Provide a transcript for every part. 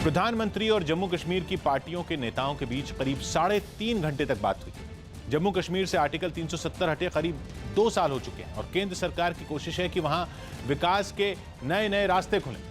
प्रधानमंत्री और जम्मू कश्मीर की पार्टियों के नेताओं के बीच करीब 3.5 घंटे तक बात हुई। जम्मू कश्मीर से आर्टिकल 370 हटे करीब 2 साल हो चुके हैं और केंद्र सरकार की कोशिश है कि वहां विकास के नए नए रास्ते खुलें।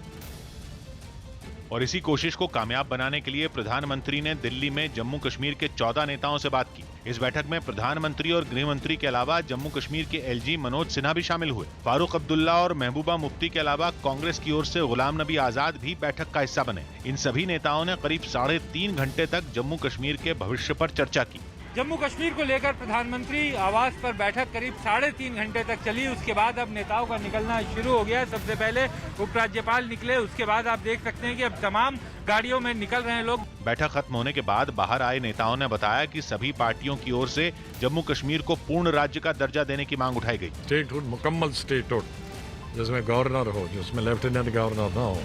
और इसी कोशिश को कामयाब बनाने के लिए प्रधानमंत्री ने दिल्ली में जम्मू कश्मीर के 14 नेताओं से बात की। इस बैठक में प्रधानमंत्री और गृह मंत्री के अलावा जम्मू कश्मीर के एलजी मनोज सिन्हा भी शामिल हुए। फारूक अब्दुल्ला और महबूबा मुफ्ती के अलावा कांग्रेस की ओर से गुलाम नबी आजाद भी बैठक का हिस्सा बने। इन सभी नेताओं ने करीब 3.5 घंटे तक जम्मू कश्मीर के भविष्य पर चर्चा की। जम्मू कश्मीर को लेकर प्रधानमंत्री आवास पर बैठक करीब 3.5 घंटे तक चली। उसके बाद अब नेताओं का निकलना शुरू हो गया। सबसे पहले उपराज्यपाल निकले, उसके बाद आप देख सकते हैं कि अब तमाम गाड़ियों में निकल रहे हैं लोग। बैठक खत्म होने के बाद बाहर आए नेताओं ने बताया कि सभी पार्टियों की ओर से जम्मू कश्मीर को पूर्ण राज्य का दर्जा देने की मांग उठाई गई। स्टेटहुड, मुकम्मल स्टेटहुड, जिसमें गवर्नर हो, जिसमें लेफ्टिनेंट गवर्नर ना हो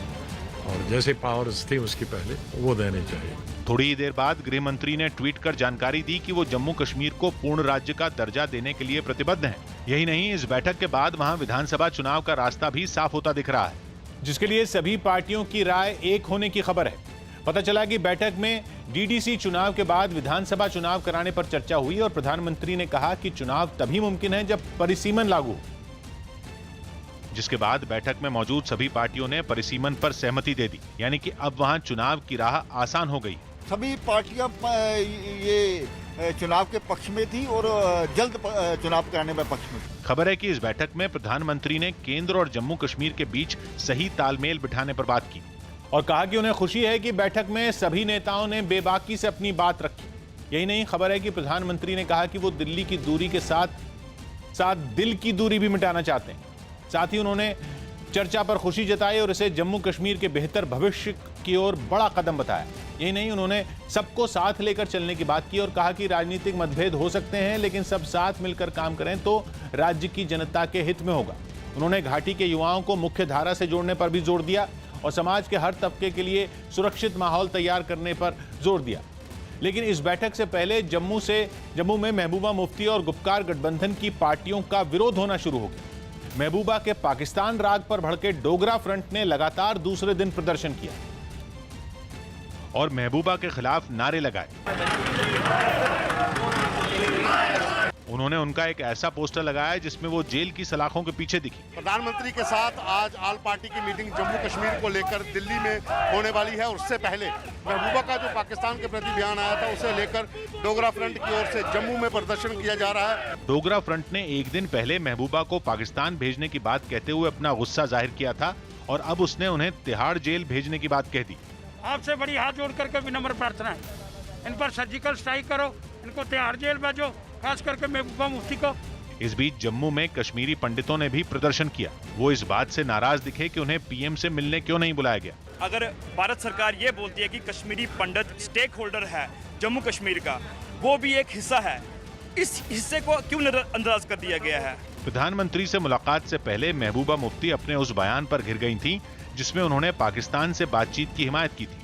और जैसे पावर्स थी उसकी पहले वो देनी चाहिए। थोड़ी ही देर बाद गृह मंत्री ने ट्वीट कर जानकारी दी कि वो जम्मू कश्मीर को पूर्ण राज्य का दर्जा देने के लिए प्रतिबद्ध हैं। यही नहीं, इस बैठक के बाद वहां विधानसभा चुनाव का रास्ता भी साफ होता दिख रहा है, जिसके लिए सभी पार्टियों की राय एक होने की खबर है। पता चला कि बैठक में डीडीसी चुनाव के बाद विधानसभा चुनाव कराने पर चर्चा हुई और प्रधानमंत्री ने कहा कि चुनाव तभी मुमकिन है जब परिसीमन लागू हो। जिसके बाद बैठक में मौजूद सभी पार्टियों ने परिसीमन पर सहमति दे दी, यानी कि अब वहां चुनाव की राह आसान हो गई। सभी पार्टियां ये चुनाव के पक्ष में थी और जल्द चुनाव कराने में पक्ष में थी। खबर है कि इस बैठक में प्रधानमंत्री ने केंद्र और जम्मू कश्मीर के बीच सही तालमेल बिठाने पर बात की और कहा कि उन्हें खुशी है कि बैठक में सभी नेताओं ने बेबाकी से अपनी बात रखी। यही नहीं, खबर है कि प्रधानमंत्री ने कहा कि वो दिल्ली की दूरी के साथ साथ दिल की दूरी भी मिटाना चाहते हैं। साथ ही उन्होंने चर्चा पर खुशी जताई और इसे जम्मू कश्मीर के बेहतर भविष्य की ओर बड़ा कदम बताया। यही नहीं, उन्होंने सबको साथ लेकर चलने की बात की और कहा कि राजनीतिक मतभेद हो सकते हैं, लेकिन सब साथ मिलकर काम करें तो राज्य की जनता के हित में होगा। उन्होंने घाटी के युवाओं को मुख्य धारा से जोड़ने पर भी जोर दिया और समाज के हर तबके के लिए सुरक्षित माहौल तैयार करने पर जोर दिया। लेकिन इस बैठक से पहले जम्मू में महबूबा मुफ्ती और गुपकार गठबंधन की पार्टियों का विरोध होना शुरू हो गया। महबूबा के पाकिस्तान राग पर भड़के डोगरा फ्रंट ने लगातार दूसरे दिन प्रदर्शन किया और महबूबा के खिलाफ नारे लगाए। उन्होंने उनका एक ऐसा पोस्टर लगाया जिसमें वो जेल की सलाखों के पीछे दिखी। प्रधानमंत्री के साथ आज ऑल पार्टी की मीटिंग जम्मू कश्मीर को लेकर दिल्ली में होने वाली है। उससे पहले महबूबा का जो पाकिस्तान के प्रति बयान आया था उसे लेकर डोगरा फ्रंट की ओर से जम्मू में प्रदर्शन किया जा रहा है। डोगरा फ्रंट ने एक दिन पहले महबूबा को पाकिस्तान भेजने की बात कहते हुए अपना गुस्सा जाहिर किया था और अब उसने उन्हें तिहाड़ जेल भेजने की बात कह दी। आपसे बड़ी हाथ जोड़ करके विनम्र प्रार्थना है, इन पर सर्जिकल स्ट्राइक करो, इनको तिहाड़ जेल भेजो, खास करके महबूबा मुफ्ती को। इस बीच जम्मू में कश्मीरी पंडितों ने भी प्रदर्शन किया। वो इस बात से नाराज दिखे कि उन्हें पीएम से मिलने क्यों नहीं बुलाया गया। अगर भारत सरकार ये बोलती है कि कश्मीरी पंडित स्टेक होल्डर है जम्मू कश्मीर का, वो भी एक हिस्सा है, इस हिस्से को क्यों नजरअंदाज कर दिया गया है। प्रधानमंत्री से मुलाकात से पहले महबूबा मुफ्ती अपने उस बयान पर घिर गई थी जिसमें उन्होंने पाकिस्तान से बातचीत की हिमायत की थी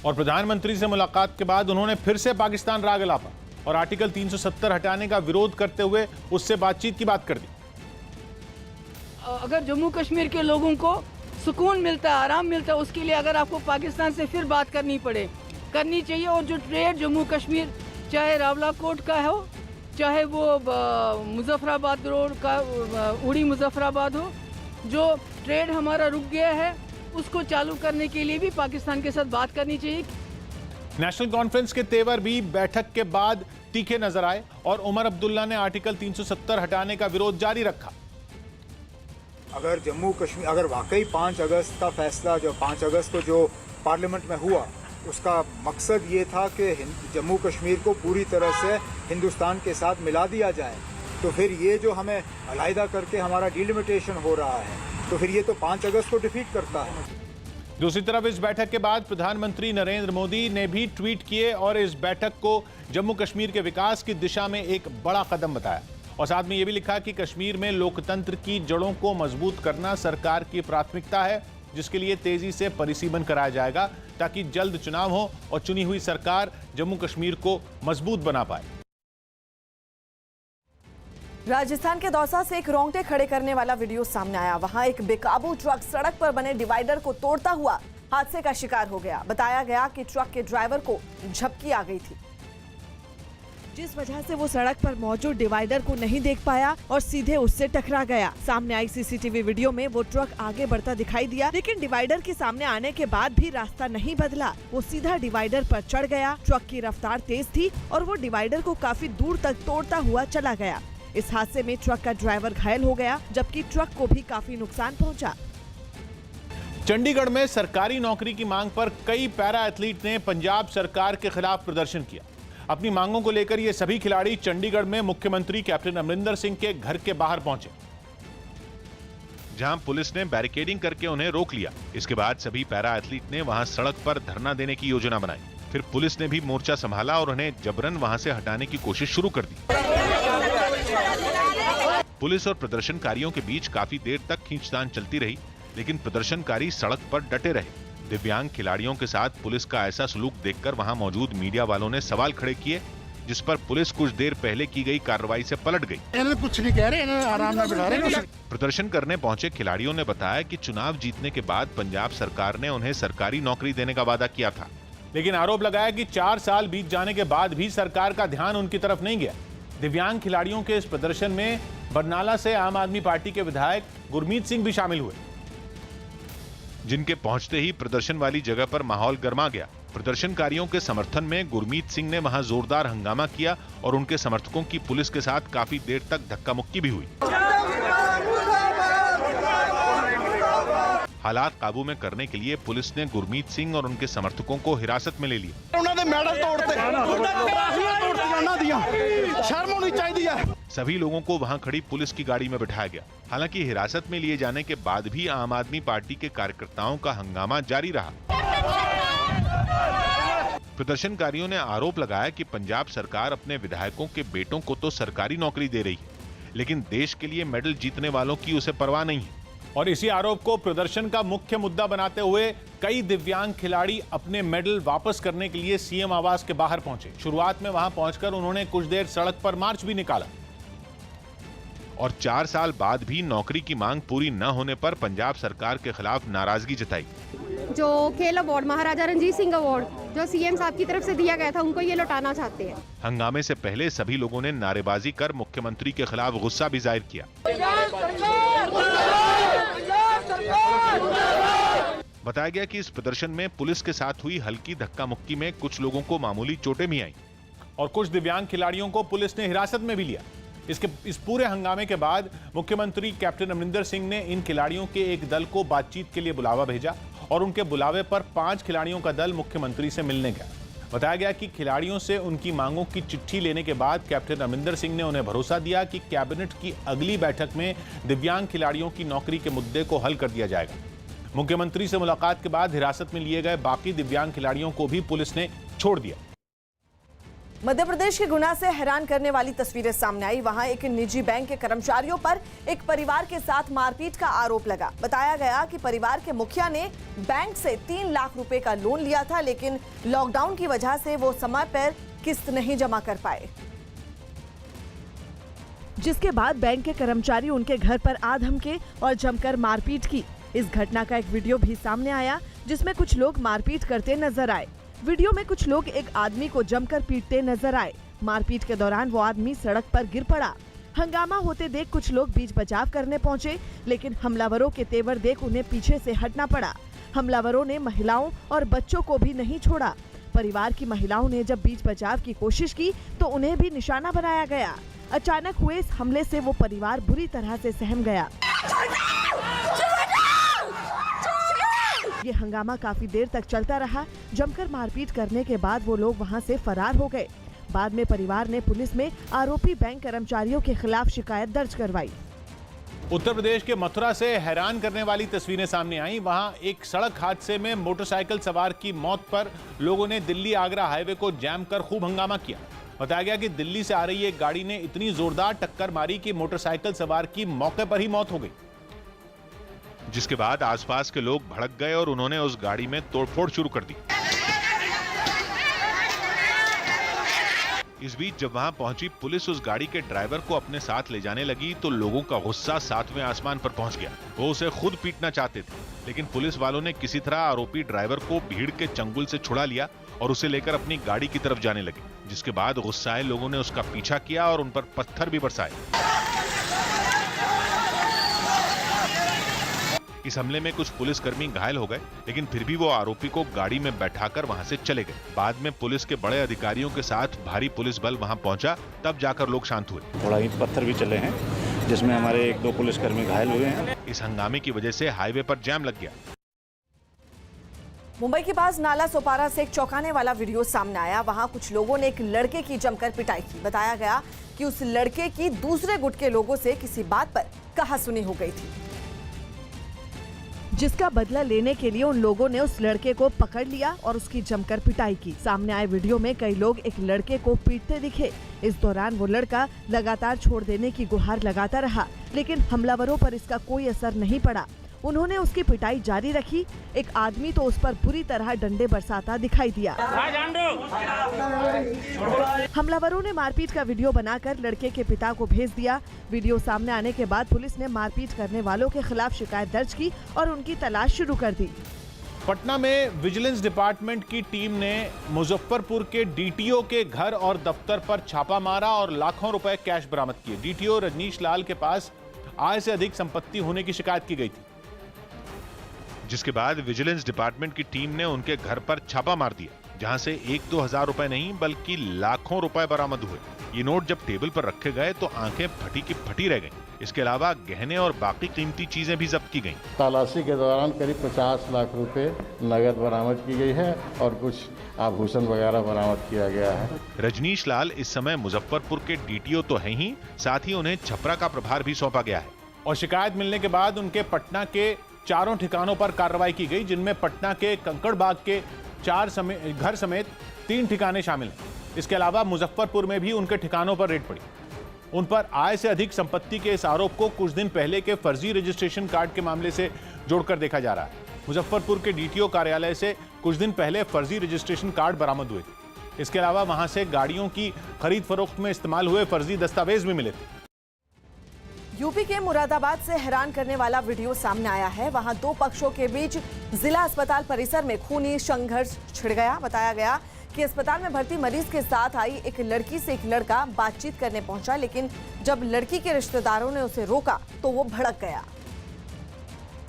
और प्रधानमंत्री से मुलाकात के बाद उन्होंने फिर से पाकिस्तान राग अलापा और आर्टिकल 370 हटाने का विरोध करते हुए उससे बातचीत की बात कर दी। अगर जम्मू कश्मीर के लोगों को सुकून मिलता है, आराम मिलता है, उसके लिए अगर आपको पाकिस्तान से फिर बात करनी चाहिए। और जो ट्रेड जम्मू कश्मीर, चाहे रावलाकोट का हो, चाहे वो मुजफ्फराबाद रोड का उड़ी मुजफ्फराबाद हो, जो ट्रेड हमारा रुक गया है उसको चालू करने के लिए भी पाकिस्तान के साथ बात करनी चाहिए। नेशनल कॉन्फ्रेंस के तेवर भी बैठक के बाद तीखे नजर आए और उमर अब्दुल्ला ने आर्टिकल 370 हटाने का विरोध जारी रखा। अगर जम्मू कश्मीर, अगर वाकई 5 अगस्त का फैसला जो 5 अगस्त को जो पार्लियामेंट में हुआ, उसका मकसद ये था कि जम्मू कश्मीर को पूरी तरह से हिंदुस्तान के साथ मिला दिया जाए, तो फिर ये जो हमें अलहदा करके हमारा डिलिमिटेशन हो रहा है, तो फिर ये तो 5 अगस्त को डिफीट करता है। दूसरी तरफ इस बैठक के बाद प्रधानमंत्री नरेंद्र मोदी ने भी ट्वीट किए और इस बैठक को जम्मू कश्मीर के विकास की दिशा में एक बड़ा कदम बताया और साथ में यह भी लिखा कि कश्मीर में लोकतंत्र की जड़ों को मजबूत करना सरकार की प्राथमिकता है, जिसके लिए तेजी से परिसीमन कराया जाएगा ताकि जल्द चुनाव हो और चुनी हुई सरकार जम्मू कश्मीर को मजबूत बना पाए। राजस्थान के दौसा से एक रोंगटे खड़े करने वाला वीडियो सामने आया। वहां एक बेकाबू ट्रक सड़क पर बने डिवाइडर को तोड़ता हुआ हादसे का शिकार हो गया। बताया गया कि ट्रक के ड्राइवर को झपकी आ गई थी, जिस वजह से वो सड़क पर मौजूद डिवाइडर को नहीं देख पाया और सीधे उससे टकरा गया। सामने आई सीसीटीवी वीडियो में वो ट्रक आगे बढ़ता दिखाई दिया, लेकिन डिवाइडर के सामने आने के बाद भी रास्ता नहीं बदला। वो सीधा डिवाइडर पर चढ़ गया। ट्रक की रफ्तार तेज थी और वो डिवाइडर को काफी दूर तक तोड़ता हुआ चला गया। इस हादसे में ट्रक का ड्राइवर घायल हो गया, जबकि ट्रक को भी काफी नुकसान पहुँचा। चंडीगढ़ में सरकारी नौकरी की मांग पर कई पैरा एथलीट ने पंजाब सरकार के खिलाफ प्रदर्शन किया। अपनी मांगों को लेकर ये सभी खिलाड़ी चंडीगढ़ में मुख्यमंत्री कैप्टन अमरिंदर सिंह के घर के बाहर पहुंचे, जहां पुलिस ने बैरिकेडिंग करके उन्हें रोक लिया। इसके बाद सभी पैरा एथलीट ने वहां सड़क पर धरना देने की योजना बनाई। फिर पुलिस ने भी मोर्चा संभाला और उन्हें जबरन वहां से हटाने की कोशिश शुरू कर दी। पुलिस और प्रदर्शनकारियों के बीच काफी देर तक खींचतान चलती रही, लेकिन प्रदर्शनकारी सड़क पर डटे रहे। दिव्यांग खिलाड़ियों के साथ पुलिस का ऐसा सलूक देखकर वहां मौजूद मीडिया वालों ने सवाल खड़े किए, जिस पर पुलिस कुछ देर पहले की गई कार्रवाई से पलट गई। कुछ नहीं कह रहे, आराम से बिठा रहे। प्रदर्शन करने पहुंचे खिलाड़ियों ने बताया कि चुनाव जीतने के बाद पंजाब सरकार ने उन्हें सरकारी नौकरी देने का वादा किया था, लेकिन आरोप लगाया कि 4 साल बीत जाने के बाद भी सरकार का ध्यान उनकी तरफ नहीं गया। दिव्यांग खिलाड़ियों के इस प्रदर्शन में बरनाला से आम आदमी पार्टी के विधायक गुरमीत सिंह भी शामिल हुए, जिनके पहुंचते ही प्रदर्शन वाली जगह पर माहौल गर्मा गया। प्रदर्शनकारियों के समर्थन में गुरमीत सिंह ने वहां जोरदार हंगामा किया और उनके समर्थकों की पुलिस के साथ काफी देर तक धक्का मुक्की भी हुई। हालात काबू में करने के लिए पुलिस ने गुरमीत सिंह और उनके समर्थकों को हिरासत में ले लिया। शर्म होनी चाहिए। सभी लोगों को वहां खड़ी पुलिस की गाड़ी में बिठाया गया। हालांकि हिरासत में लिए जाने के बाद भी आम आदमी पार्टी के कार्यकर्ताओं का हंगामा जारी रहा। प्रदर्शनकारियों ने आरोप लगाया कि पंजाब सरकार अपने विधायकों के बेटों को तो सरकारी नौकरी दे रही है, लेकिन देश के लिए मेडल जीतने वालों की उसे परवाह नहीं है। और इसी आरोप को प्रदर्शन का मुख्य मुद्दा बनाते हुए कई दिव्यांग खिलाड़ी अपने मेडल वापस करने के लिए सीएम आवास के बाहर पहुंचे। शुरुआत में वहां पहुंचकर उन्होंने कुछ देर सड़क पर मार्च भी निकाला और 4 साल बाद भी नौकरी की मांग पूरी न होने पर पंजाब सरकार के खिलाफ नाराजगी जताई। जो खेल अवार्ड महाराजा रणजीत सिंह अवार्ड जो सीएम साहब की तरफ से दिया गया था, उनको ये लौटाना चाहते हैं। हंगामे से पहले सभी लोगों ने नारेबाजी कर मुख्यमंत्री के खिलाफ गुस्सा भी जाहिर किया। बताया गया कि इस प्रदर्शन में पुलिस के साथ हुई हल्की धक्का मुक्की में कुछ लोगों को मामूली चोटें भी आईं और कुछ दिव्यांग खिलाड़ियों को पुलिस ने हिरासत में भी लिया। इस पूरे हंगामे के बाद मुख्यमंत्री कैप्टन अमरिंदर सिंह ने इन खिलाड़ियों के एक दल को बातचीत के लिए बुलावा भेजा और उनके बुलावे पर 5 खिलाड़ियों का दल मुख्यमंत्री से मिलने गया। बताया गया कि खिलाड़ियों से उनकी मांगों की चिट्ठी लेने के बाद कैप्टन अमरिंदर सिंह ने उन्हें भरोसा दिया कि कैबिनेट की अगली बैठक में दिव्यांग खिलाड़ियों की नौकरी के मुद्दे को हल कर दिया जाएगा। मुख्यमंत्री से मुलाकात के बाद हिरासत में लिए गए बाकी दिव्यांग खिलाड़ियों को भी पुलिस ने छोड़ दिया। मध्य प्रदेश के गुना से हैरान करने वाली तस्वीरें सामने आई। वहां एक निजी बैंक के कर्मचारियों पर एक परिवार के साथ मारपीट का आरोप लगा। बताया गया कि परिवार के मुखिया ने बैंक से 3 लाख रुपए का लोन लिया था, लेकिन लॉकडाउन की वजह से वो समय पर किस्त नहीं जमा कर पाए, जिसके बाद बैंक के कर्मचारी उनके घर पर आ धमके और जमकर मारपीट की। इस घटना का एक वीडियो भी सामने आया, जिसमें कुछ लोग मारपीट करते नजर आए। वीडियो में कुछ लोग एक आदमी को जमकर पीटते नजर आए। मारपीट के दौरान वो आदमी सड़क पर गिर पड़ा। हंगामा होते देख कुछ लोग बीच बचाव करने पहुंचे, लेकिन हमलावरों के तेवर देख उन्हें पीछे से हटना पड़ा। हमलावरों ने महिलाओं और बच्चों को भी नहीं छोड़ा। परिवार की महिलाओं ने जब बीच बचाव की कोशिश की तो उन्हें भी निशाना बनाया गया। अचानक हुए इस हमले से वो परिवार बुरी तरह से सहम गया। ये हंगामा काफी देर तक चलता रहा। जमकर मारपीट करने के बाद वो लोग वहां से फरार हो गए। बाद में परिवार ने पुलिस में आरोपी बैंक कर्मचारियों के खिलाफ शिकायत दर्ज करवाई। उत्तर प्रदेश के मथुरा से हैरान करने वाली तस्वीरें सामने आई। वहां एक सड़क हादसे में मोटरसाइकिल सवार की मौत पर लोगों ने दिल्ली आगरा हाईवे को जैम कर खूब हंगामा किया। बताया गया कि दिल्ली से आ रही एक गाड़ी ने इतनी जोरदार टक्कर मारी कि मोटरसाइकिल सवार की मौके पर ही मौत हो गई, जिसके बाद आसपास के लोग भड़क गए और उन्होंने उस गाड़ी में तोड़फोड़ शुरू कर दी। इस बीच जब वहां पहुंची पुलिस उस गाड़ी के ड्राइवर को अपने साथ ले जाने लगी तो लोगों का गुस्सा 7वें आसमान पर पहुंच गया। वो उसे खुद पीटना चाहते थे, लेकिन पुलिस वालों ने किसी तरह आरोपी ड्राइवर को भीड़ के चंगुल से छुड़ा लिया और उसे लेकर अपनी गाड़ी की तरफ जाने लगे, जिसके बाद गुस्साए लोगों ने उसका पीछा किया और उन पर पत्थर भी बरसाए। इस हमले में कुछ पुलिसकर्मी घायल हो गए, लेकिन फिर भी वो आरोपी को गाड़ी में बैठाकर वहां से चले गए। बाद में पुलिस के बड़े अधिकारियों के साथ भारी पुलिस बल वहां पहुंचा, तब जाकर लोग शांत हुए। थोड़ा ईंट पत्थर भी चले हैं, जिसमें हमारे 1-2 पुलिसकर्मी घायल हुए हैं। इस हंगामे की वजह से हाईवे पर जैम लग गया। मुंबई के पास नाला सोपारा से एक चौंकाने वाला वीडियो सामने आया। वहां कुछ लोगों ने एक लड़के की जमकर पिटाई की। बताया गया कि उस लड़के की दूसरे गुट के लोगों से किसी बात पर कहासुनी हो गई थी, जिसका बदला लेने के लिए उन लोगों ने उस लड़के को पकड़ लिया और उसकी जमकर पिटाई की। सामने आए वीडियो में कई लोग एक लड़के को पीटते दिखे। इस दौरान वो लड़का लगातार छोड़ देने की गुहार लगाता रहा, लेकिन हमलावरों पर इसका कोई असर नहीं पड़ा। उन्होंने उसकी पिटाई जारी रखी। एक आदमी तो उस पर बुरी तरह डंडे बरसाता दिखाई दिया। हमलावरों ने मारपीट का वीडियो बनाकर लड़के के पिता को भेज दिया। वीडियो सामने आने के बाद पुलिस ने मारपीट करने वालों के खिलाफ शिकायत दर्ज की और उनकी तलाश शुरू कर दी। पटना में विजिलेंस डिपार्टमेंट की टीम ने मुजफ्फरपुर के डीटीओ के घर और दफ्तर पर छापा मारा और लाखों रुपए कैश बरामद किए। डीटीओ रजनीश लाल के पास आय से अधिक संपत्ति होने की शिकायत की गई थी, जिसके बाद विजिलेंस डिपार्टमेंट की टीम ने उनके घर पर छापा मार दिया, जहां से 1-2 हजार रुपए नहीं बल्कि लाखों रुपए बरामद हुए। ये नोट जब टेबल पर रखे गए तो आंखें फटी की फटी रह गईं। इसके अलावा गहने और बाकी कीमती चीजें भी जब्त की गईं। तलाशी के दौरान करीब 50 लाख रुपए नगद बरामद की गई है और कुछ आभूषण वगैरह बरामद किया गया है। रजनीश लाल इस समय मुजफ्फरपुर के डीटीओ तो है ही, साथ ही उन्हें छपरा का प्रभार भी सौंपा गया है। और शिकायत मिलने के बाद उनके पटना के 4 ठिकानों पर कार्रवाई की गई, जिनमें पटना के कंकड़बाग के 4 घर समेत 3 ठिकाने शामिल हैं। इसके अलावा मुजफ्फरपुर में भी उनके ठिकानों पर रेड पड़ी। उन पर आय से अधिक संपत्ति के इस आरोप को कुछ दिन पहले के फर्जी रजिस्ट्रेशन कार्ड के मामले से जोड़कर देखा जा रहा है। मुजफ्फरपुर के डीटीओ कार्यालय से कुछ दिन पहले फर्जी रजिस्ट्रेशन कार्ड बरामद हुए थे। इसके अलावा वहां से गाड़ियों की खरीद फरोख्त में इस्तेमाल हुए फर्जी दस्तावेज भी मिले थे। यूपी के मुरादाबाद से हैरान करने वाला वीडियो सामने आया है। वहां 2 पक्षों के बीच जिला अस्पताल परिसर में खूनी संघर्ष छिड़ गया। बताया गया कि अस्पताल में भर्ती मरीज के साथ आई एक लड़की से एक लड़का बातचीत करने पहुंचा, लेकिन जब लड़की के रिश्तेदारों ने उसे रोका तो वो भड़क गया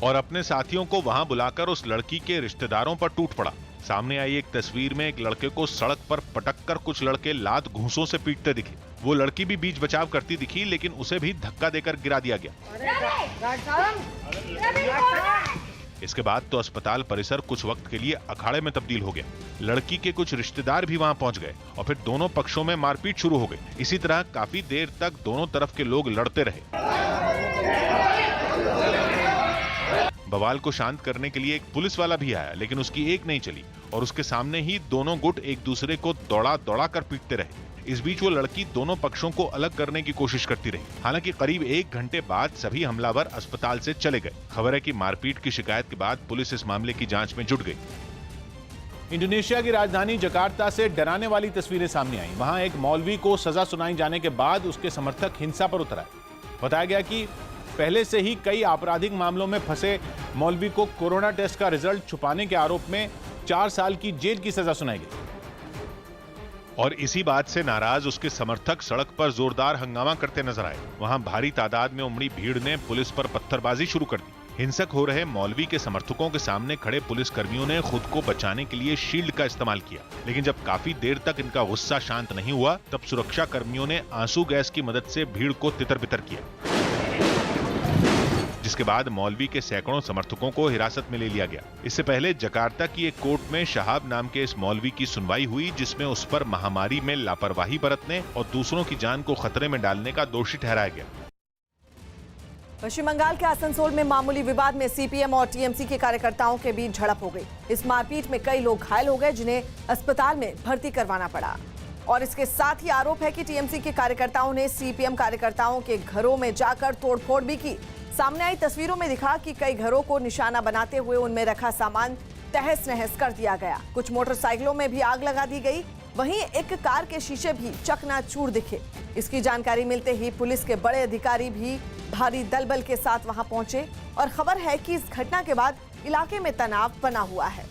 और अपने साथियों को वहां बुलाकर उस लड़की के रिश्तेदारों पर टूट पड़ा। सामने आई एक तस्वीर में एक लड़के को सड़क पर पटककर कुछ लड़के लात घूंसों से पीटते दिखे। वो लड़की भी बीच बचाव करती दिखी, लेकिन उसे भी धक्का देकर गिरा दिया गया। इसके बाद तो अस्पताल परिसर कुछ वक्त के लिए अखाड़े में तब्दील हो गया। लड़की के कुछ रिश्तेदार भी वहां पहुंच गए और फिर दोनों पक्षों में मारपीट शुरू हो गई। इसी तरह काफी देर तक दोनों तरफ के लोग लड़ते रहे। बवाल को शांत करने के लिए एक पुलिस वाला भी आया, लेकिन उसकी एक नहीं चली और उसके सामने ही दोनों गुट एक दूसरे को दौड़ा कर पीटते रहे। इस बीच वो लड़की दोनों पक्षों को अलग करने की कोशिश करती रही। हालांकि करीब 1 घंटे बाद सभी हमलावर अस्पताल से चले गए। खबर है कि मारपीट की शिकायत के बाद पुलिस इस मामले की जांच में जुट गई। इंडोनेशिया की राजधानी जकार्ता से डराने वाली तस्वीरें सामने आई। वहां एक मौलवी को सजा सुनाई जाने के बाद उसके समर्थक हिंसा पर उतर आए। बताया गया कि पहले से ही कई आपराधिक मामलों में फंसे मौलवी को कोरोना टेस्ट का रिजल्ट छुपाने के आरोप में 4 साल की जेल की सजा सुनाई गई। और इसी बात से नाराज उसके समर्थक सड़क पर जोरदार हंगामा करते नजर आए। वहां भारी तादाद में उमड़ी भीड़ ने पुलिस पर पत्थरबाजी शुरू कर दी। हिंसक हो रहे मौलवी के समर्थकों के सामने खड़े पुलिस कर्मियों ने खुद को बचाने के लिए शील्ड का इस्तेमाल किया, लेकिन जब काफी देर तक इनका गुस्सा शांत नहीं हुआ तब सुरक्षा कर्मियों ने आंसू गैस की मदद से भीड़ को तितर-बितर किया, जिसके बाद मौलवी के सैकड़ों समर्थकों को हिरासत में ले लिया गया। इससे पहले जकार्ता की एक कोर्ट में शहाब नाम के इस मौलवी की सुनवाई हुई, जिसमें उस पर महामारी में लापरवाही बरतने और दूसरों की जान को खतरे में डालने का दोषी ठहराया गया। पश्चिम बंगाल के आसनसोल में मामूली विवाद में सीपीएम और टीएमसी के कार्यकर्ताओं के बीच झड़प हो गई। इस मारपीट में कई लोग घायल हो गए, जिन्हें अस्पताल में भर्ती करवाना पड़ा। और इसके साथ ही आरोप है कि टीएमसी के कार्यकर्ताओं ने सीपीएम कार्यकर्ताओं के घरों में जाकर तोड़फोड़ भी की। सामने आई तस्वीरों में दिखा कि कई घरों को निशाना बनाते हुए उनमें रखा सामान तहस नहस कर दिया गया। कुछ मोटरसाइकिलों में भी आग लगा दी गई। वहीं एक कार के शीशे भी चकनाचूर दिखे। इसकी जानकारी मिलते ही पुलिस के बड़े अधिकारी भी भारी दलबल के साथ वहां पहुंचे और खबर है कि इस घटना के बाद इलाके में तनाव बना हुआ है।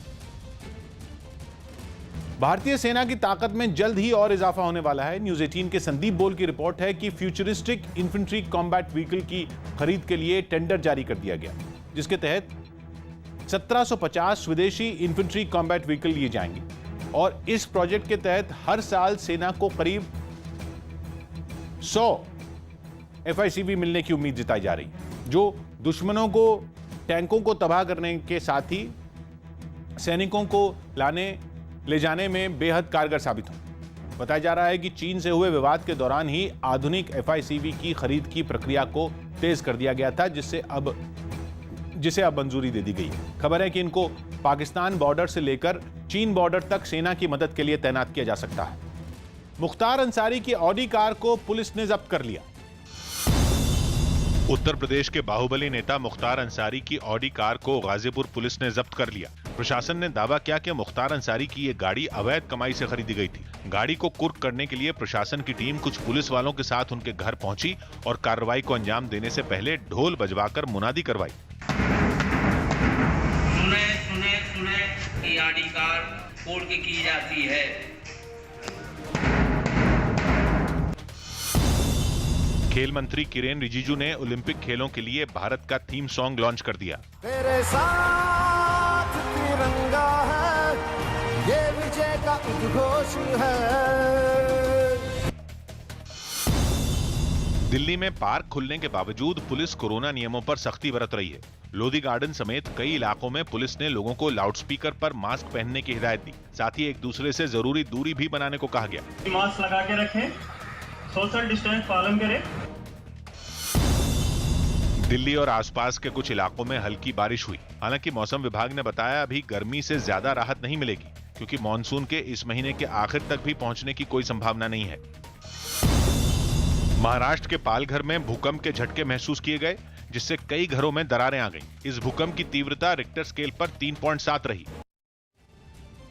भारतीय सेना की ताकत में जल्द ही और इजाफा होने वाला है। न्यूज़ 18 के संदीप बोल की रिपोर्ट है कि फ्यूचरिस्टिक इन्फेंट्री कॉम्बैट व्हीकल की खरीद के लिए टेंडर जारी कर दिया गया, जिसके तहत 1750 स्वदेशी इन्फेंट्री कॉम्बैट व्हीकल लिए जाएंगे और इस प्रोजेक्ट के तहत हर साल सेना को करीब 100 FICV मिलने की उम्मीद जताई जा रही है, जो दुश्मनों को, टैंकों को तबाह करने के साथ ही सैनिकों को ले जाने में बेहद कारगर साबित हो। बताया जा रहा है कि चीन से हुए विवाद के दौरान ही आधुनिक FICV की खरीद की प्रक्रिया को तेज कर दिया गया था, जिसे अब मंजूरी दे दी गई है। खबर है कि इनको पाकिस्तान बॉर्डर से लेकर चीन बॉर्डर तक सेना की मदद के लिए तैनात किया जा सकता है। मुख्तार अंसारी की ऑडी कार को पुलिस ने जब्त कर लिया। उत्तर प्रदेश के बाहुबली नेता मुख्तार अंसारी की ऑडी कार को गाजीपुर पुलिस ने जब्त कर लिया। प्रशासन ने दावा किया कि मुख्तार अंसारी की ये गाड़ी अवैध कमाई से खरीदी गई थी। गाड़ी को कुर्क करने के लिए प्रशासन की टीम कुछ पुलिस वालों के साथ उनके घर पहुंची और कार्रवाई को अंजाम देने से पहले ढोल बजवाकर मुनादी करवाई। सुने कि ऑडी कार फोड़ के की जाती है। खेल मंत्री किरेन रिजिजू ने ओलंपिक खेलों के लिए भारत का थीम सॉन्ग लॉन्च कर दिया। तेरे साथ तिरंगा है, ये विजय का उद्घोष है। दिल्ली में पार्क खुलने के बावजूद पुलिस कोरोना नियमों पर सख्ती बरत रही है। लोधी गार्डन समेत कई इलाकों में पुलिस ने लोगों को लाउडस्पीकर पर मास्क पहनने की हिदायत दी। साथ ही एक दूसरे से जरूरी दूरी भी बनाने को कहा गया। मास्क लगा के रखें, सोशल डिस्टेंस पालन करें। दिल्ली और आसपास के कुछ इलाकों में हल्की बारिश हुई। हालांकि मौसम विभाग ने बताया अभी गर्मी से ज्यादा राहत नहीं मिलेगी, क्योंकि मानसून के इस महीने के आखिर तक भी पहुंचने की कोई संभावना नहीं है। महाराष्ट्र के पालघर में भूकंप के झटके महसूस किए गए, जिससे कई घरों में दरारें आ गईं। इस भूकंप की तीव्रता रिक्टर स्केल पर 3.7 रही।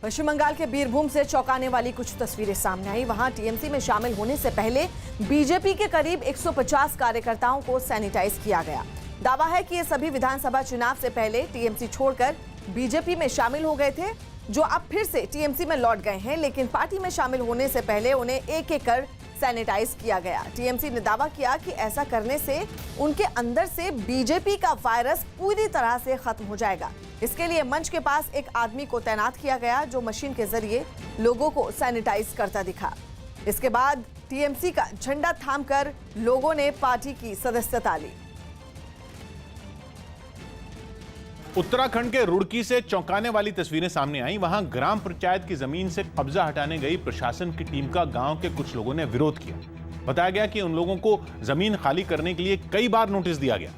पश्चिम बंगाल के बीरभूम से चौंकाने वाली कुछ तस्वीरें सामने आई। वहां टीएमसी में शामिल होने से पहले बीजेपी के करीब 150 कार्यकर्ताओं को सैनिटाइज किया गया। दावा है कि ये सभी विधानसभा चुनाव से पहले टीएमसी छोड़कर बीजेपी में शामिल हो गए थे, जो अब फिर से टीएमसी में लौट गए हैं, लेकिन पार्टी में शामिल होने से पहले उन्हें एक एक कर सैनिटाइज किया गया। टीएमसी ने दावा किया कि ऐसा करने से उनके अंदर से बीजेपी का वायरस पूरी तरह से खत्म हो जाएगा। इसके लिए मंच के पास एक आदमी को तैनात किया गया, जो मशीन के जरिए लोगों को सैनिटाइज करता दिखा। इसके बाद टीएमसी का झंडा थामकर लोगों ने पार्टी की सदस्यता ली। उत्तराखंड के रुड़की से चौंकाने वाली तस्वीरें सामने आई। वहां ग्राम पंचायत की जमीन से कब्जा हटाने गई प्रशासन की टीम का गांव के कुछ लोगों ने विरोध किया। बताया गया कि उन लोगों को जमीन खाली करने के लिए कई बार नोटिस दिया गया,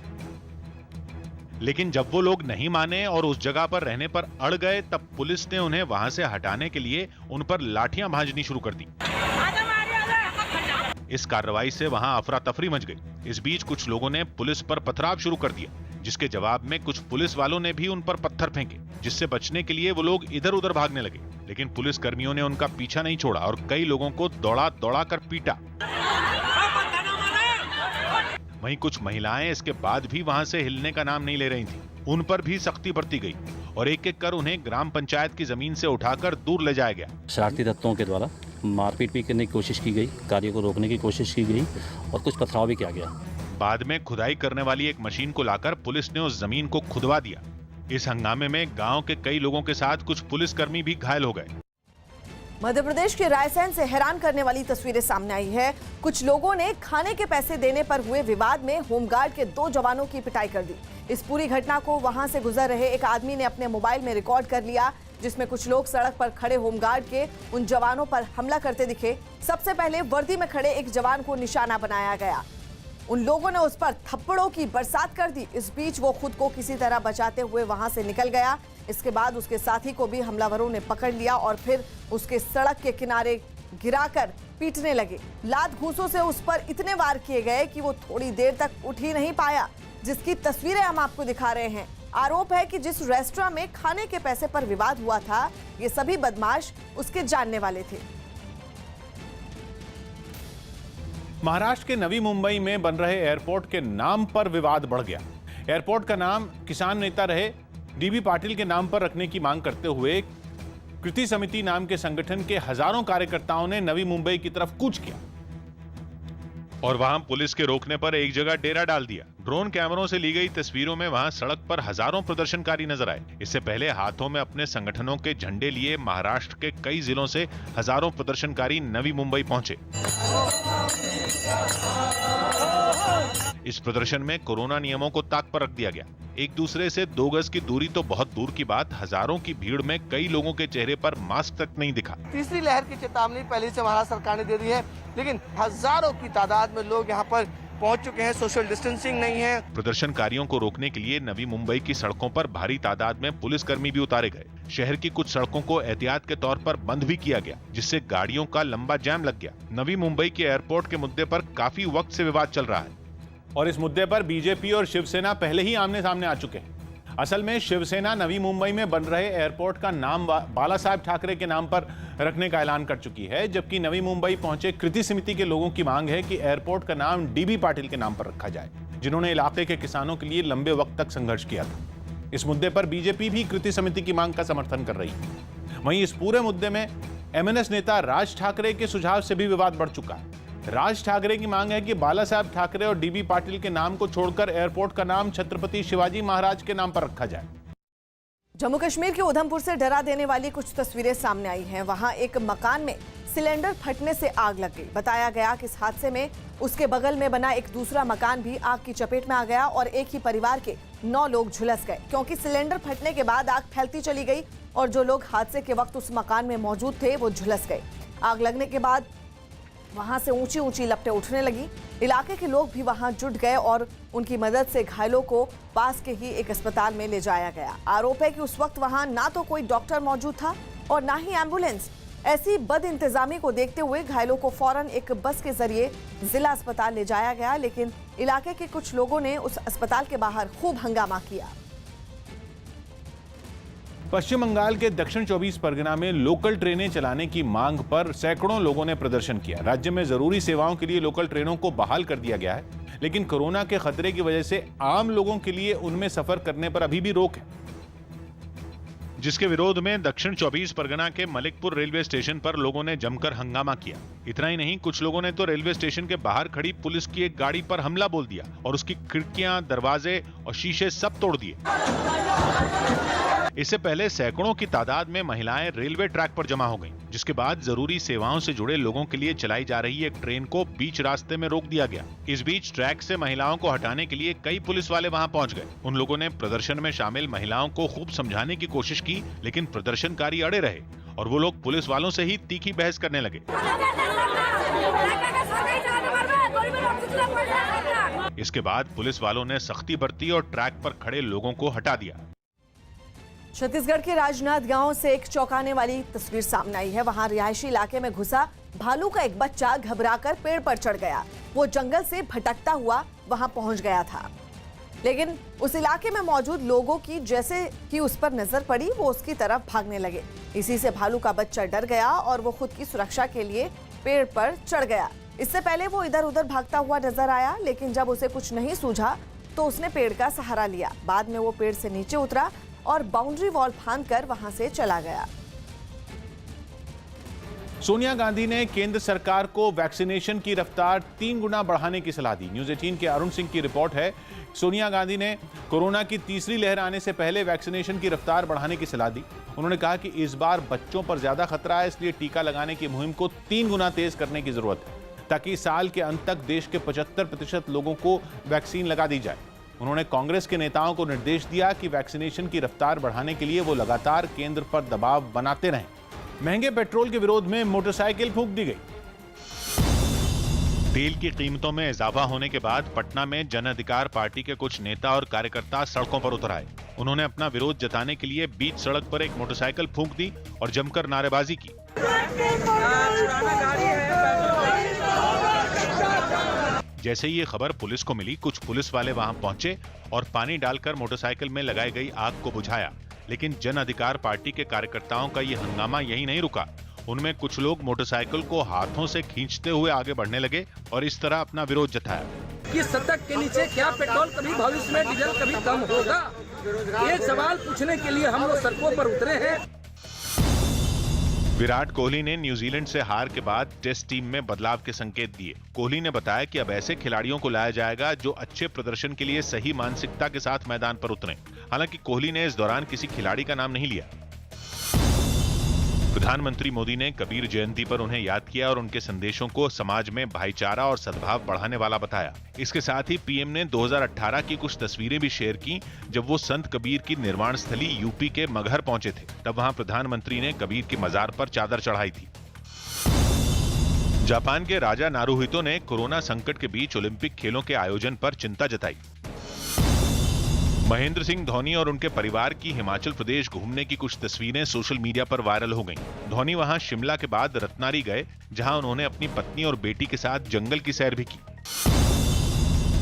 लेकिन जब वो लोग नहीं माने और उस जगह पर रहने पर अड़ गए, तब पुलिस ने उन्हें वहां से हटाने के लिए उन पर लाठियां भांजनी शुरू कर दी। इस कार्रवाई से वहां अफरा तफरी मच गई। इस बीच कुछ लोगों ने पुलिस पर पथराव शुरू कर दिया, जिसके जवाब में कुछ पुलिस वालों ने भी उन पर पत्थर फेंके, जिससे बचने के लिए वो लोग इधर उधर भागने लगे। लेकिन पुलिस कर्मियों ने उनका पीछा नहीं छोड़ा और कई लोगों को दौड़ा दौड़ा कर पीटा। वहीं कुछ महिलाएं इसके बाद भी वहां से हिलने का नाम नहीं ले रही थी। उन पर भी सख्ती बरती गई और एक एक कर उन्हें ग्राम पंचायत की जमीन से उठाकर दूर ले जाया गया। शरारती तत्वों के द्वारा मारपीट भी करने की कोशिश की गई, कार्य को रोकने की कोशिश की गई और कुछ पथराव भी किया गया। बाद में खुदाई करने वाली एक मशीन को लाकर पुलिस ने उस जमीन को खुदवा दिया। इस हंगामे में गांव के कई लोगों के साथ कुछ पुलिसकर्मी भी घायल हो गए। मध्य प्रदेश के रायसेन से हैरान करने वाली तस्वीरें सामने आई है। कुछ लोगों ने खाने के पैसे देने पर हुए विवाद में होमगार्ड के 2 जवानों की पिटाई कर दी। इस पूरी घटना को वहां से गुजर रहे एक आदमी ने अपने मोबाइल में रिकॉर्ड कर लिया, जिसमें कुछ लोग सड़क पर खड़े होमगार्ड के उन जवानों पर हमला करते दिखे। सबसे पहले वर्दी में खड़े एक जवान को निशाना बनाया गया। उन लोगों ने उस पर थप्पड़ों की बरसात कर दी। इस बीच वो खुद को किसी तरह बचाते हुए वहां से निकल गया। इसके बाद उसके साथी को भी हमलावरों ने पकड़ लिया और फिर उसके सड़क के किनारे गिराकर पीटने लगे। लात घूंसों से उस पर इतने वार किए गए कि वो थोड़ी देर तक उठ ही नहीं पाया, जिसकी तस्वीरें हम आपको दिखा रहे हैं। आरोप है कि जिस रेस्टोरेंट में खाने के पैसे पर विवाद हुआ था, ये सभी बदमाश उसके जानने वाले थे। महाराष्ट्र के नवी मुंबई में बन रहे एयरपोर्ट के नाम पर विवाद बढ़ गया। एयरपोर्ट का नाम किसान नेता रहे डीबी पाटिल के नाम पर रखने की मांग करते हुए कृति समिति नाम के संगठन के हजारों कार्यकर्ताओं ने नवी मुंबई की तरफ कूच किया और वहां पुलिस के रोकने पर एक जगह डेरा डाल दिया। ड्रोन कैमरों से ली गई तस्वीरों में वहां सड़क पर हजारों प्रदर्शनकारी नजर आए। इससे पहले हाथों में अपने संगठनों के झंडे लिए महाराष्ट्र के कई जिलों से हजारों प्रदर्शनकारी नवी मुंबई पहुंचे। इस प्रदर्शन में कोरोना नियमों को ताक पर रख दिया गया। एक दूसरे से 2 गज की दूरी तो बहुत दूर की बात, हजारों की भीड़ में कई लोगों के चेहरे पर मास्क तक नहीं दिखा। तीसरी लहर की चेतावनी पहले से महाराष्ट्र सरकार ने दे दी है, लेकिन हजारों की तादाद में लोग यहाँ पर पहुंच चुके हैं। सोशल डिस्टेंसिंग नहीं है। प्रदर्शनकारियों को रोकने के लिए नवी मुंबई की सड़कों पर भारी तादाद में पुलिसकर्मी भी उतारे गए। शहर की कुछ सड़कों को एहतियात के तौर पर बंद भी किया गया, जिससे गाड़ियों का लंबा जाम लग गया। नवी मुंबई के एयरपोर्ट के मुद्दे पर काफी वक्त से विवाद चल रहा है और इस मुद्दे पर बीजेपी और शिवसेना पहले ही आमने सामने आ चुके हैं। असल में शिवसेना नवी मुंबई में बन रहे एयरपोर्ट का नाम बाला साहेब ठाकरे के नाम पर रखने का ऐलान कर चुकी है, जबकि नवी मुंबई पहुंचे कृति समिति के लोगों की मांग है कि एयरपोर्ट का नाम डीबी पाटिल के नाम पर रखा जाए, जिन्होंने इलाके के किसानों के लिए लंबे वक्त तक संघर्ष किया था। इस मुद्दे पर बीजेपी भी कृति समिति की मांग का समर्थन कर रही है। वहीं इस पूरे मुद्दे में एमएनएस नेता राज ठाकरे के सुझाव से भी विवाद बढ़ चुका है। राज ठाकरे की मांग है कि बाला साहेब ठाकरे और डीबी पाटिल के नाम को छोड़कर एयरपोर्ट का नाम छत्रपति शिवाजी महाराज के नाम पर रखा जाए। जम्मू कश्मीर के उधमपुर से डरा देने वाली कुछ तस्वीरें सामने आई हैं। वहां एक मकान में सिलेंडर फटने से आग लग गई। बताया गया कि इस हादसे में उसके बगल में बना एक दूसरा मकान भी आग की चपेट में आ गया और एक ही परिवार के 9 लोग झुलस गए, क्योंकि सिलेंडर फटने के बाद आग फैलती चली गई और जो लोग हादसे के वक्त उस मकान में मौजूद थे वो झुलस गए। आग लगने के बाद वहां से ऊंची ऊंची लपटें उठने लगी। इलाके के लोग भी वहां जुट गए और उनकी मदद से घायलों को पास के ही एक अस्पताल में ले जाया गया। आरोप है कि उस वक्त वहां ना तो कोई डॉक्टर मौजूद था और ना ही एम्बुलेंस। ऐसी बदइंतजामी को देखते हुए घायलों को फौरन एक बस के जरिए जिला अस्पताल ले जाया गया, लेकिन इलाके के कुछ लोगों ने उस अस्पताल के बाहर खूब हंगामा किया। पश्चिम बंगाल के दक्षिण 24 परगना में लोकल ट्रेनें चलाने की मांग पर सैकड़ों लोगों ने प्रदर्शन किया। राज्य में जरूरी सेवाओं के लिए लोकल ट्रेनों को बहाल कर दिया गया है, लेकिन कोरोना के खतरे की वजह से आम लोगों के लिए उनमें सफर करने पर अभी भी रोक है, जिसके विरोध में दक्षिण 24 परगना के मलिकपुर रेलवे स्टेशन पर लोगों ने जमकर हंगामा किया। इतना ही नहीं, कुछ लोगों ने तो रेलवे स्टेशन के बाहर खड़ी पुलिस की एक गाड़ी पर हमला बोल दिया और उसकी खिड़कियां, दरवाजे और शीशे सब तोड़ दिए। इससे पहले सैकड़ों की तादाद में महिलाएं रेलवे ट्रैक पर जमा हो गईं, जिसके बाद जरूरी सेवाओं से जुड़े लोगों के लिए चलाई जा रही एक ट्रेन को बीच रास्ते में रोक दिया गया। इस बीच ट्रैक से महिलाओं को हटाने के लिए कई पुलिस वाले वहां पहुंच गए। उन लोगों ने प्रदर्शन में शामिल महिलाओं को खूब समझाने की कोशिश की, लेकिन प्रदर्शनकारी अड़े रहे और वो लोग पुलिस वालों से ही तीखी बहस करने लगे। इसके बाद पुलिस वालों ने सख्ती बरती और ट्रैक पर खड़े लोगों को हटा दिया। छत्तीसगढ़ के राजनांद गांव से एक चौंकाने वाली तस्वीर सामने आई है। वहां रिहायशी इलाके में घुसा भालू का एक बच्चा घबराकर पेड़ पर चढ़ गया। वो जंगल से भटकता हुआ वहां पहुंच गया था, लेकिन उस इलाके में मौजूद लोगों की जैसे कि उस पर नजर पड़ी, वो उसकी तरफ भागने लगे। इसी से भालू का बच्चा डर गया और वो खुद की सुरक्षा के लिए पेड़ पर चढ़ गया। इससे पहले वो इधर उधर भागता हुआ नजर आया, लेकिन जब उसे कुछ नहीं सूझा तो उसने पेड़ का सहारा लिया। बाद में वो पेड़ से नीचे उतरा और बाउंड्री वॉल फांदकर वहां से चला गया। सोनिया गांधी ने केंद्र सरकार को वैक्सीनेशन की रफ्तार 3 गुना बढ़ाने की सलाह दी। न्यूज़ 18 के अरुण सिंह की रिपोर्ट है। सोनिया गांधी ने कोरोना की तीसरी लहर आने से पहले वैक्सीनेशन की रफ्तार बढ़ाने की सलाह दी। उन्होंने कहा कि इस बार बच्चों पर ज्यादा खतरा है, इसलिए टीका लगाने की मुहिम को 3 गुना तेज करने की जरूरत है, ताकि साल के अंत तक देश के 75% लोगों को वैक्सीन लगा दी जाए। उन्होंने कांग्रेस के नेताओं को निर्देश दिया कि वैक्सीनेशन की रफ्तार बढ़ाने के लिए वो लगातार केंद्र पर दबाव बनाते रहें। महंगे पेट्रोल के विरोध में मोटरसाइकिल फूंक दी गई। तेल की कीमतों में इजाफा होने के बाद पटना में जन अधिकार पार्टी के कुछ नेता और कार्यकर्ता सड़कों पर उतर आए। उन्होंने अपना विरोध जताने के लिए बीच सड़क पर एक मोटरसाइकिल फूंक दी और जमकर नारेबाजी की। जैसे ही ये खबर पुलिस को मिली, कुछ पुलिस वाले वहां पहुंचे और पानी डालकर मोटरसाइकिल में लगाई गई आग को बुझाया। लेकिन जन अधिकार पार्टी के कार्यकर्ताओं का ये हंगामा यही नहीं रुका। उनमें कुछ लोग मोटरसाइकिल को हाथों से खींचते हुए आगे बढ़ने लगे और इस तरह अपना विरोध जताया कि सड़क के नीचे क्या पेट्रोल कभी भविष्य में डीजल कभी कम होगा? एक सवाल पूछने के लिए हम लोग सड़कों पर उतरे हैं। विराट कोहली ने न्यूजीलैंड से हार के बाद टेस्ट टीम में बदलाव के संकेत दिए। कोहली ने बताया कि अब ऐसे खिलाड़ियों को लाया जाएगा जो अच्छे प्रदर्शन के लिए सही मानसिकता के साथ मैदान पर उतरें। हालांकि कोहली ने इस दौरान किसी खिलाड़ी का नाम नहीं लिया। प्रधानमंत्री मोदी ने कबीर जयंती पर उन्हें याद किया और उनके संदेशों को समाज में भाईचारा और सद्भाव बढ़ाने वाला बताया। इसके साथ ही पीएम ने 2018 की कुछ तस्वीरें भी शेयर की जब वो संत कबीर की निर्वाण स्थली यूपी के मगहर पहुंचे थे। तब वहां प्रधानमंत्री ने कबीर की मजार पर चादर चढ़ाई थी। जापान के राजा नारुहितो ने कोरोना संकट के बीच ओलंपिक खेलों के आयोजन पर चिंता जताई। महेंद्र सिंह धोनी और उनके परिवार की हिमाचल प्रदेश घूमने की कुछ तस्वीरें सोशल मीडिया पर वायरल हो गईं। धोनी वहां शिमला के बाद रत्नारी गए, जहां उन्होंने अपनी पत्नी और बेटी के साथ जंगल की सैर भी की।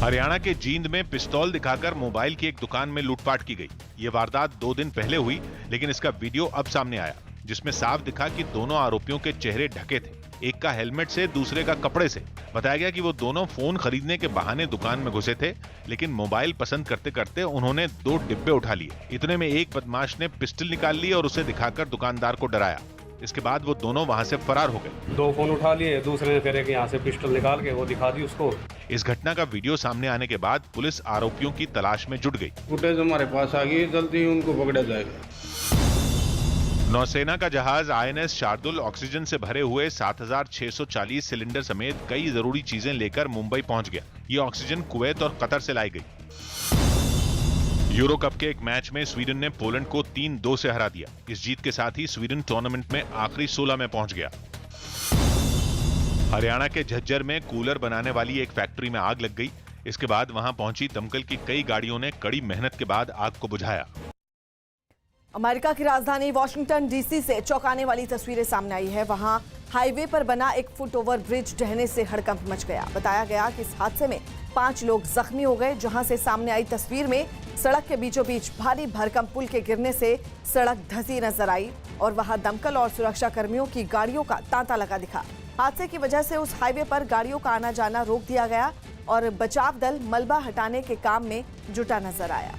हरियाणा के जींद में पिस्तौल दिखाकर मोबाइल की एक दुकान में लूटपाट की गई। ये वारदात 2 दिन पहले हुई, लेकिन इसका वीडियो अब सामने आया, जिसमें साफ दिखा कि दोनों आरोपियों के चेहरे ढके थे, एक का हेलमेट से, दूसरे का कपड़े से। बताया गया कि वो दोनों फोन खरीदने के बहाने दुकान में घुसे थे, लेकिन मोबाइल पसंद करते करते उन्होंने 2 डिब्बे उठा लिए। इतने में एक बदमाश ने पिस्टल निकाल ली और उसे दिखाकर दुकानदार को डराया। इसके बाद वो दोनों वहां से फरार हो गए। 2 फोन उठा लिए, दूसरे ने फिर यहाँ से पिस्टल निकाल के वो दिखा दी उसको। इस घटना का वीडियो सामने आने के बाद पुलिस आरोपियों की तलाश में जुट गई। फुटेज हमारे पास आ गई, जल्दी ही उनको पकड़ा जाएगा। नौसेना का जहाज आईएनएस शार्दुल ऑक्सीजन से भरे हुए 7,640 सिलेंडर समेत कई जरूरी चीजें लेकर मुंबई पहुंच गया। ये ऑक्सीजन कुवैत और कतर से लाई गई। यूरो कप के एक मैच में स्वीडन ने पोलैंड को 3-2 से हरा दिया। इस जीत के साथ ही स्वीडन टूर्नामेंट में आखिरी 16 में पहुंच गया। हरियाणा के झज्जर में कूलर बनाने वाली एक फैक्ट्री में आग लग गई। इसके बाद वहां पहुंची दमकल की कई गाड़ियों ने कड़ी मेहनत के बाद आग को बुझाया। अमेरिका की राजधानी वॉशिंगटन डीसी से चौंकाने वाली तस्वीरें सामने आई है। वहां हाईवे पर बना एक फुट ओवर ब्रिज ढहने से हड़कंप मच गया। बताया गया कि इस हादसे में 5 लोग जख्मी हो गए। जहां से सामने आई तस्वीर में सड़क के बीचों बीच भारी भरकम पुल के गिरने से सड़क धंसी नजर आई और वहां दमकल और सुरक्षा कर्मियों की गाड़ियों का तांता लगा दिखा। हादसे की वजह से उस हाईवे पर गाड़ियों का आना जाना रोक दिया गया और बचाव दल मलबा हटाने के काम में जुटा नजर आया।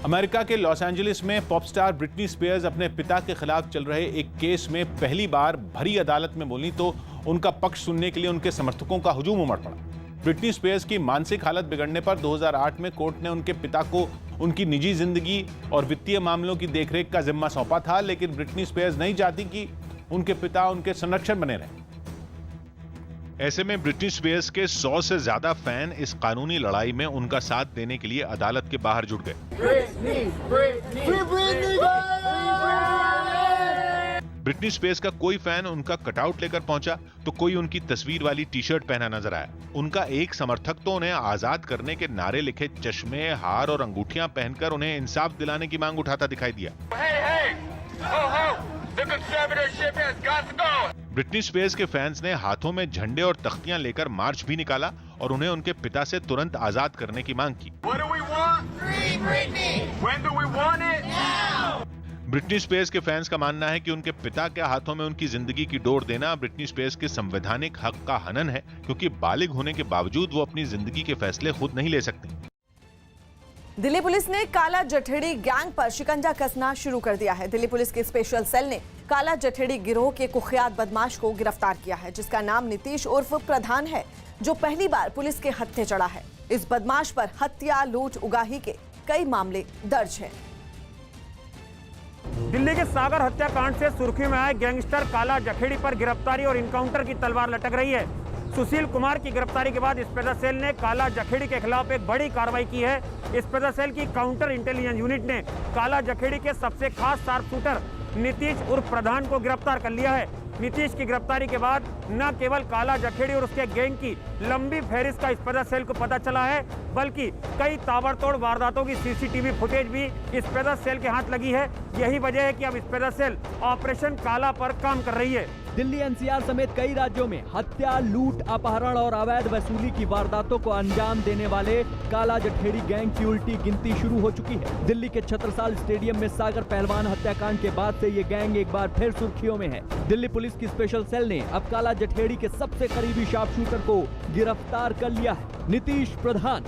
अमेरिका के लॉस एंजलिस में पॉप स्टार ब्रिटनी स्पीयर्स अपने पिता के खिलाफ चल रहे एक केस में पहली बार भरी अदालत में बोली तो उनका पक्ष सुनने के लिए उनके समर्थकों का हुजूम उमड़ पड़ा। ब्रिटनी स्पीयर्स की मानसिक हालत बिगड़ने पर 2008 में कोर्ट ने उनके पिता को उनकी निजी जिंदगी और वित्तीय मामलों की देखरेख का जिम्मा सौंपा था, लेकिन ब्रिटनी स्पीयर्स नहीं चाहती कि उनके पिता उनके संरक्षण बने रहें। ऐसे में ब्रिटनी स्पीयर्स के 100 से ज्यादा फैन इस कानूनी लड़ाई में उनका साथ देने के लिए अदालत के बाहर जुट गए। ब्रिटनी स्पीयर्स का कोई फैन उनका कटआउट लेकर पहुंचा तो कोई उनकी तस्वीर वाली टी-शर्ट पहना नजर आया। उनका एक समर्थक तो उन्हें आजाद करने के नारे लिखे चश्मे, हार और अंगूठियां पहनकर उन्हें इंसाफ दिलाने की मांग उठाता दिखाई दिया। ब्रिटनी स्पीयर्स के फैंस ने हाथों में झंडे और तख्तियां लेकर मार्च भी निकाला और उन्हें उनके पिता से तुरंत आजाद करने की मांग की। ब्रिटनी स्पीयर्स के फैंस का मानना है कि उनके पिता के हाथों में उनकी जिंदगी की डोर देना ब्रिटनी स्पीयर्स के संवैधानिक हक का हनन है, क्योंकि बालिग होने के बावजूद वो अपनी जिंदगी के फैसले खुद नहीं ले सकती। दिल्ली पुलिस ने काला जठेड़ी गैंग पर शिकंजा कसना शुरू कर दिया है। दिल्ली पुलिस के स्पेशल सेल ने काला जठेड़ी गिरोह के कुख्यात बदमाश को गिरफ्तार किया है, जिसका नाम नीतीश उर्फ प्रधान है, जो पहली बार पुलिस के हत्थे चढ़ा है। इस बदमाश पर हत्या, लूट, उगाही के कई मामले दर्ज हैं। दिल्ली के सागर हत्याकांड से सुर्खी में आए गैंगस्टर काला जखेड़ी पर गिरफ्तारी और इनकाउंटर की तलवार लटक रही है। सुशील कुमार की गिरफ्तारी के बाद स्पेशल सेल ने काला जखेड़ी के खिलाफ एक बड़ी कार्रवाई की है। स्पेशल सेल की काउंटर इंटेलिजेंस यूनिट ने काला जखेड़ी के सबसे खास शार्प शूटर नीतीश उर्फ प्रधान को गिरफ्तार कर लिया है। नीतीश की गिरफ्तारी के बाद न केवल काला जखेड़ी और उसके गैंग की लंबी फहरिस्त का स्पेशल सेल को पता चला है, बल्कि कई ताबड़तोड़ वारदातों की सीसीटीवी फुटेज भी स्पेशल सेल के हाथ लगी है। यही वजह है कि अब स्पेशल सेल ऑपरेशन काला पर काम कर रही है। दिल्ली एनसीआर समेत कई राज्यों में हत्या, लूट, अपहरण और अवैध वसूली की वारदातों को अंजाम देने वाले काला जठेड़ी गैंग की उल्टी गिनती शुरू हो चुकी है। दिल्ली के छत्रसाल स्टेडियम में सागर पहलवान हत्याकांड के बाद से ये गैंग एक बार फिर सुर्खियों में है। दिल्ली पुलिस की स्पेशल सेल ने अब काला जठेड़ी के सबसे करीबी शार्प शूटर को गिरफ्तार कर लिया है, नीतीश प्रधान।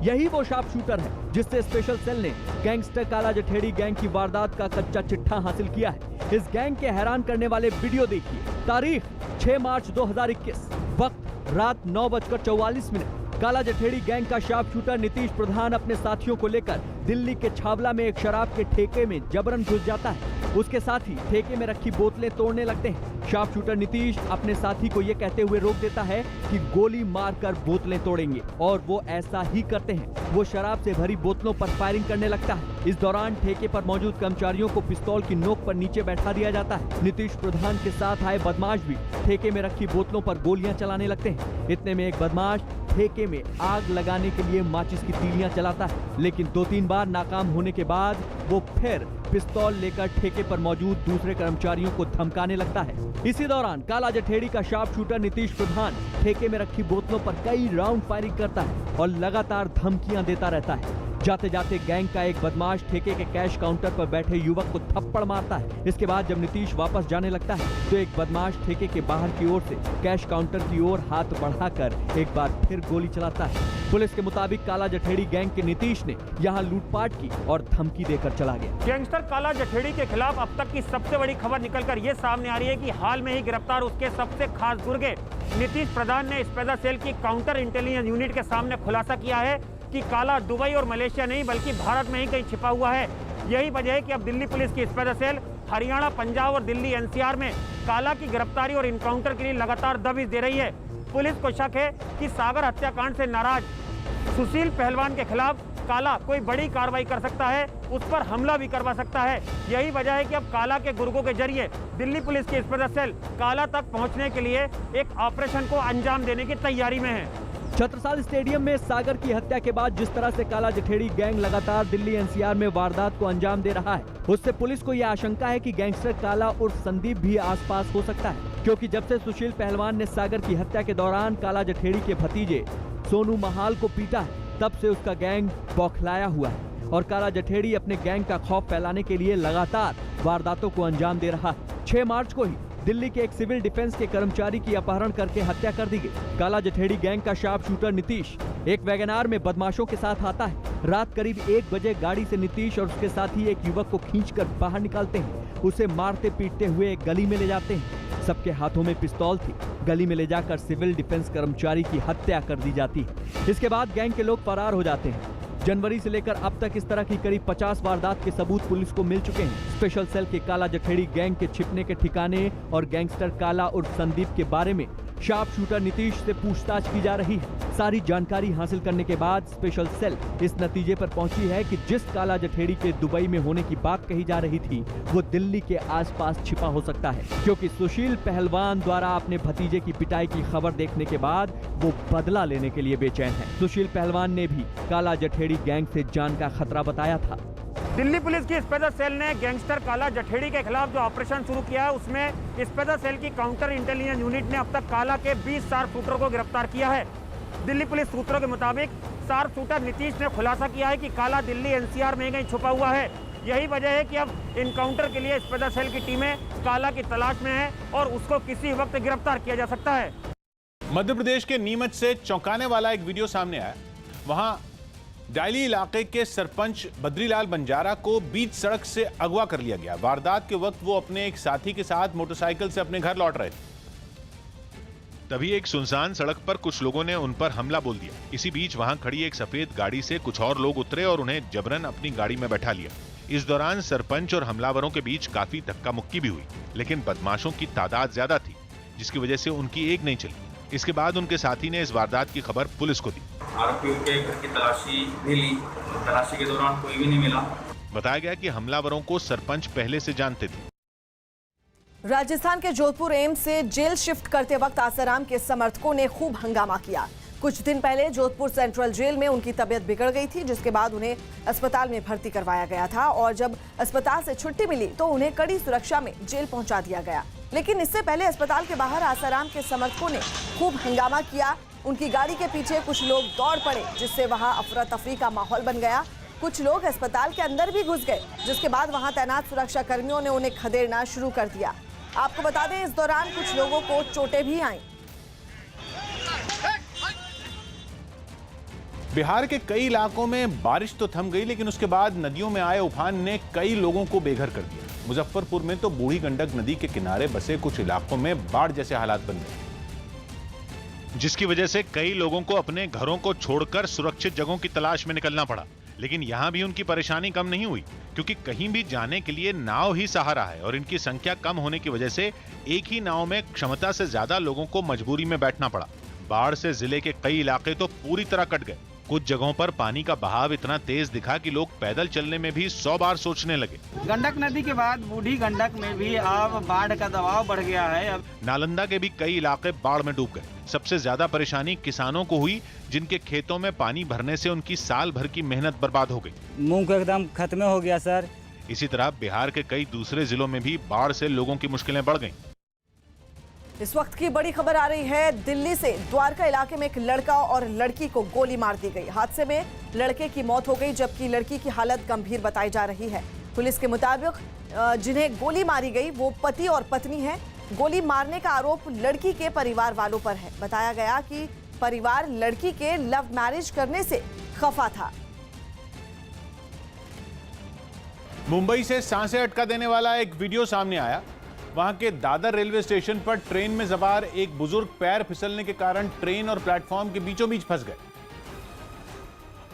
यही वो शार्प शूटर है जिससे स्पेशल सेल ने गैंगस्टर काला जठेड़ी गैंग की वारदात का कच्चा चिट्ठा हासिल किया है। इस गैंग के हैरान करने वाले वीडियो देखिए। तारीख 6 मार्च 2021, वक्त रात 9:44। काला जठेड़ी गैंग का शार्प शूटर नीतीश प्रधान अपने साथियों को लेकर दिल्ली के छावला में एक शराब के ठेके में जबरन घुस जाता है। उसके साथ ही ठेके में रखी बोतलें तोड़ने लगते हैं। शार्प शूटर नीतीश अपने साथी को ये कहते हुए रोक देता है कि गोली मारकर बोतलें तोड़ेंगे, और वो ऐसा ही करते हैं। वो शराब से भरी बोतलों पर फायरिंग करने लगता है। इस दौरान ठेके पर मौजूद कर्मचारियों को पिस्तौल की नोक पर नीचे बैठा दिया जाता है। नीतीश प्रधान के साथ आए बदमाश भी ठेके में रखी बोतलों पर गोलियां चलाने लगते हैं। इतने में एक बदमाश ठेके में आग लगाने के लिए माचिस की तीलियां चलाता है, लेकिन 2-3 बार नाकाम होने के बाद वो फिर पिस्तौल लेकर ठेके पर मौजूद दूसरे कर्मचारियों को धमकाने लगता है। इसी दौरान काला जठेड़ी का शार्प शूटर नीतीश प्रधान ठेके में रखी बोतलों पर कई राउंड फायरिंग करता है और लगातार धमकियां देता रहता है। जाते जाते गैंग का एक बदमाश ठेके के कैश काउंटर पर बैठे युवक को थप्पड़ मारता है। इसके बाद जब नीतीश वापस जाने लगता है तो एक बदमाश ठेके के बाहर की ओर से कैश काउंटर की ओर हाथ बढ़ाकर एक बार फिर गोली चलाता है। पुलिस के मुताबिक काला जठेड़ी गैंग के नीतीश ने यहाँ लूटपाट की और धमकी देकर चला गया। गैंगस्टर काला जठेड़ी के खिलाफ अब तक की सबसे बड़ी खबर निकलकर ये सामने आ रही है कि हाल में ही गिरफ्तार उसके सबसे खास गुर्गे नीतीश प्रधान ने स्पेशल सेल की काउंटर इंटेलिजेंस यूनिट के सामने खुलासा किया है कि काला दुबई और मलेशिया नहीं बल्कि भारत में ही कहीं छिपा हुआ है। यही वजह है कि अब दिल्ली पुलिस की स्पेशल सेल हरियाणा, पंजाब और दिल्ली एनसीआर में काला की गिरफ्तारी और इनकाउंटर के लिए लगातार दबिश दे रही है। पुलिस को शक है कि सागर हत्याकांड से नाराज सुशील पहलवान के खिलाफ काला कोई बड़ी कार्रवाई कर सकता है, उस पर हमला भी करवा सकता है। यही वजह है कि अब काला के गुर्गों के जरिए दिल्ली पुलिस की स्पेशल सेल काला तक पहुंचने के लिए एक ऑपरेशन को अंजाम देने की तैयारी में है। छत्रसाल स्टेडियम में सागर की हत्या के बाद जिस तरह से काला जठेड़ी गैंग लगातार दिल्ली एनसीआर में वारदात को अंजाम दे रहा है, उससे पुलिस को यह आशंका है कि गैंगस्टर काला उर्फ संदीप भी आसपास हो सकता है, क्योंकि जब से सुशील पहलवान ने सागर की हत्या के दौरान काला जठेड़ी के भतीजे सोनू महाल को पीटा है, तब से उसका गैंग बौखलाया हुआ है और काला जठेड़ी अपने गैंग का खौफ फैलाने के लिए लगातार वारदातों को अंजाम दे रहा है। 6 मार्च को ही दिल्ली के एक सिविल डिफेंस के कर्मचारी की अपहरण करके हत्या कर दी गई। काला जठेड़ी गैंग का शार्प शूटर नीतीश एक वैगनार में बदमाशों के साथ आता है। रात करीब 1 बजे गाड़ी से नीतीश और उसके साथी एक युवक को खींचकर बाहर निकालते हैं। उसे मारते पीटते हुए एक गली में ले जाते हैं। सबके हाथों में पिस्तौल थी। गली में ले जाकर सिविल डिफेंस कर्मचारी की हत्या कर दी जाती है। इसके बाद गैंग के लोग फरार हो जाते हैं। जनवरी से लेकर अब तक इस तरह की करीब 50 वारदात के सबूत पुलिस को मिल चुके हैं। स्पेशल सेल के काला जठेड़ी गैंग के छिपने के ठिकाने और गैंगस्टर काला उर्फ संदीप के बारे में शार्प शूटर नीतीश से पूछताछ की जा रही है। सारी जानकारी हासिल करने के बाद स्पेशल सेल इस नतीजे पर पहुंची है कि जिस काला जठेड़ी के दुबई में होने की बात कही जा रही थी, वो दिल्ली के आसपास छिपा हो सकता है, क्योंकि सुशील पहलवान द्वारा अपने भतीजे की पिटाई की खबर देखने के बाद वो बदला लेने के लिए बेचैन है। सुशील पहलवान ने भी काला जठेड़ी गैंग से जान का खतरा बताया था। दिल्ली पुलिस की स्पेशल सेल ने गैंगस्टर काला जठेड़ी के खिलाफ जो ऑपरेशन शुरू किया है, उसमें स्पेशल सेल की काउंटर इंटेलिजेंस यूनिट ने अब तक काला के 20 शार्प शूटर को गिरफ्तार किया है। दिल्ली पुलिस सूत्रों के मुताबिक शार्प शूटर नीतीश ने खुलासा किया है कि काला दिल्ली एनसीआर में कहीं छुपा हुआ है। यही वजह है कि अब इनकाउंटर के लिए स्पेशल सेल की टीमें काला की तलाश में है और उसको किसी वक्त गिरफ्तार किया जा सकता है। मध्य प्रदेश के नीमच से चौंकाने वाला एक वीडियो सामने आया। वहां डायली इलाके के सरपंच बद्रीलाल बंजारा को बीच सड़क से अगवा कर लिया गया। वारदात के वक्त वो अपने एक साथी के साथ मोटरसाइकिल से अपने घर लौट रहे थे। तभी एक सुनसान सड़क पर कुछ लोगों ने उन पर हमला बोल दिया। इसी बीच वहां खड़ी एक सफेद गाड़ी से कुछ और लोग उतरे और उन्हें जबरन अपनी गाड़ी में बैठा लिया। इस दौरान सरपंच और हमलावरों के बीच काफी धक्का मुक्की भी हुई, लेकिन बदमाशों की तादाद ज्यादा थी, जिसकी वजह से उनकी एक नहीं चली। इसके बाद उनके साथी ने इस वारदात की खबर पुलिस को दी। आरोपियों के घर की तलाशी भी ली। तलाशी के दौरान कोई भी नहीं मिला। बताया गया कि हमलावरों को सरपंच पहले से जानते थे। राजस्थान के जोधपुर एम्स से जेल शिफ्ट करते वक्त आसाराम के समर्थकों ने खूब हंगामा किया। कुछ दिन पहले जोधपुर सेंट्रल जेल में उनकी तबीयत बिगड़ गई थी, जिसके बाद उन्हें अस्पताल में भर्ती करवाया गया था और जब अस्पताल से छुट्टी मिली तो उन्हें कड़ी सुरक्षा में जेल पहुंचा दिया गया। लेकिन इससे पहले अस्पताल के बाहर आसाराम के समर्थकों ने खूब हंगामा किया। उनकी गाड़ी के पीछे कुछ लोग दौड़ पड़े, जिससे वहां अफरा तफरी का माहौल बन गया। कुछ लोग अस्पताल के अंदर भी घुस गए, जिसके बाद वहां तैनात सुरक्षा कर्मियों ने उन्हें खदेड़ना शुरू कर दिया। आपको बता दें, इस दौरान कुछ लोगों को चोटें भी आईं। बिहार के कई इलाकों में बारिश तो थम गई, लेकिन उसके बाद नदियों में आए उफान ने कई लोगों को बेघर कर दिया। मुजफ्फरपुर में तो बूढ़ी गंडक नदी के किनारे बसे कुछ इलाकों में बाढ़ जैसे हालात बन गए, जिसकी वजह से कई लोगों को अपने घरों को छोड़कर सुरक्षित जगहों की तलाश में निकलना पड़ा। लेकिन यहां भी उनकी परेशानी कम नहीं हुई, क्योंकि कहीं भी जाने के लिए नाव ही सहारा है और इनकी संख्या कम होने की वजह से एक ही नाव में क्षमता से ज्यादा लोगों को मजबूरी में बैठना पड़ा। बाढ़ से जिले के कई इलाके तो पूरी तरह कट गए। कुछ जगहों पर पानी का बहाव इतना तेज दिखा कि लोग पैदल चलने में भी 100 बार सोचने लगे। गंडक नदी के बाद बूढ़ी गंडक में भी अब बाढ़ का दबाव बढ़ गया है। अब नालंदा के भी कई इलाके बाढ़ में डूब गए। सबसे ज्यादा परेशानी किसानों को हुई, जिनके खेतों में पानी भरने से उनकी साल भर की मेहनत बर्बाद हो गई। मूंग एकदम खत्म हो गया सर। इसी तरह बिहार के कई दूसरे जिलों में भी बाढ़ से लोगों की मुश्किलें बढ़ गईं। इस वक्त की बड़ी खबर आ रही है दिल्ली से। द्वारका इलाके में एक लड़का और लड़की को गोली मार दी गई। हादसे में लड़के की मौत हो गई, जबकि लड़की की हालत गंभीर बताई जा रही है। पुलिस के मुताबिक जिन्हें गोली मारी गई वो पति और पत्नी है। गोली मारने का आरोप लड़की के परिवार वालों पर है। बताया गया कि परिवार लड़की के लव मैरिज करने से खफा था। मुंबई से सांसें अटका देने वाला एक वीडियो सामने आया। वहां के दादर रेलवे स्टेशन पर ट्रेन में सवार एक बुजुर्ग पैर फिसलने के कारण ट्रेन और प्लेटफॉर्म के बीचों बीच फंस गए।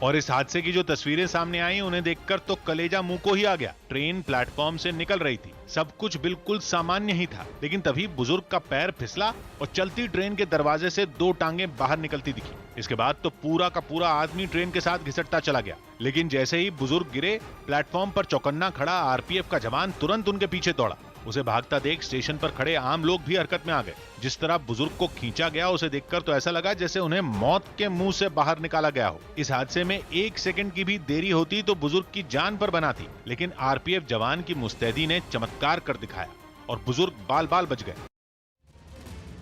और इस हादसे की जो तस्वीरें सामने आई, उन्हें देखकर तो कलेजा मुंह को ही आ गया। ट्रेन प्लेटफॉर्म से निकल रही थी, सब कुछ बिल्कुल सामान्य ही था, लेकिन तभी बुजुर्ग का पैर फिसला और चलती ट्रेन के दरवाजे से 2 टांगे बाहर निकलती दिखी। इसके बाद तो पूरा का पूरा आदमी ट्रेन के साथ घिसटता चला गया। लेकिन जैसे ही बुजुर्ग गिरे, प्लेटफॉर्म पर चौकन्ना खड़ा आरपीएफ का जवान तुरंत उनके पीछे दौड़ा। उसे भागता देख स्टेशन पर खड़े आम लोग भी हरकत में आ गए। जिस तरह बुजुर्ग को खींचा गया, उसे देखकर तो ऐसा लगा जैसे उन्हें मौत के मुंह से बाहर निकाला गया हो। इस हादसे में 1 सेकंड की भी देरी होती तो बुजुर्ग की जान पर बना थी, लेकिन आरपीएफ जवान की मुस्तैदी ने चमत्कार कर दिखाया और बुजुर्ग बाल बाल बच गए।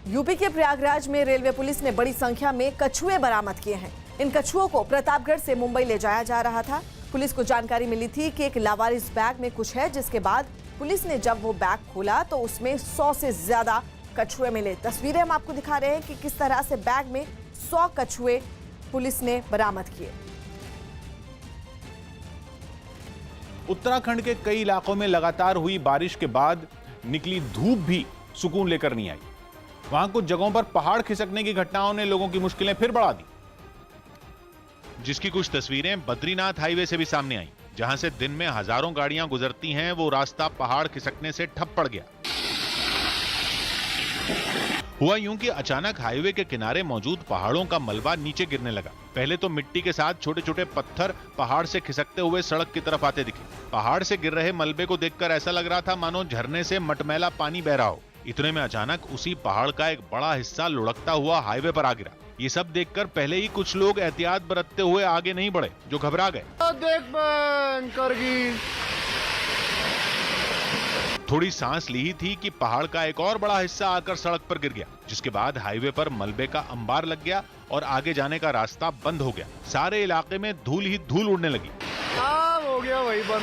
यूपी के प्रयागराज में रेलवे पुलिस ने बड़ी संख्या में कछुए बरामद किए हैं। इन कछुओं को प्रतापगढ़ से मुंबई ले जाया जा रहा था। पुलिस को जानकारी मिली थी कि एक लावारिस बैग में कुछ है, जिसके बाद पुलिस ने जब वो बैग खोला तो उसमें 100 से ज्यादा कछुए मिले। तस्वीरें हम आपको दिखा रहे हैं कि किस तरह से बैग में 100 कछुए पुलिस ने बरामद किए। उत्तराखंड के कई इलाकों में लगातार हुई बारिश के बाद निकली धूप भी सुकून लेकर नहीं आई। वहां कुछ जगहों पर पहाड़ खिसकने की घटनाओं ने लोगों की मुश्किलें फिर बढ़ा दी, जिसकी कुछ तस्वीरें बद्रीनाथ हाईवे से भी सामने आई, जहां से दिन में हजारों गाड़ियां गुजरती हैं। वो रास्ता पहाड़ खिसकने से ठप पड़ गया। हुआ यूं कि अचानक हाईवे के किनारे मौजूद पहाड़ों का मलबा नीचे गिरने लगा। पहले तो मिट्टी के साथ छोटे छोटे पत्थर पहाड़ से खिसकते हुए सड़क की तरफ आते दिखे। पहाड़ से गिर रहे मलबे को देखकर ऐसा लग रहा था मानो झरने से मटमैला पानी बह रहा हो। इतने में अचानक उसी पहाड़ का एक बड़ा हिस्सा लुढ़कता हुआ हाईवे पर आ गिरा। ये सब देखकर पहले ही कुछ लोग एहतियात बरतते हुए आगे नहीं बढ़े, जो घबरा गए। थोड़ी सांस ली ही थी कि पहाड़ का एक और बड़ा हिस्सा आकर सड़क पर गिर गया, जिसके बाद हाईवे पर मलबे का अंबार लग गया और आगे जाने का रास्ता बंद हो गया। सारे इलाके में धूल ही धूल उड़ने लगी। हो गया वही बंद।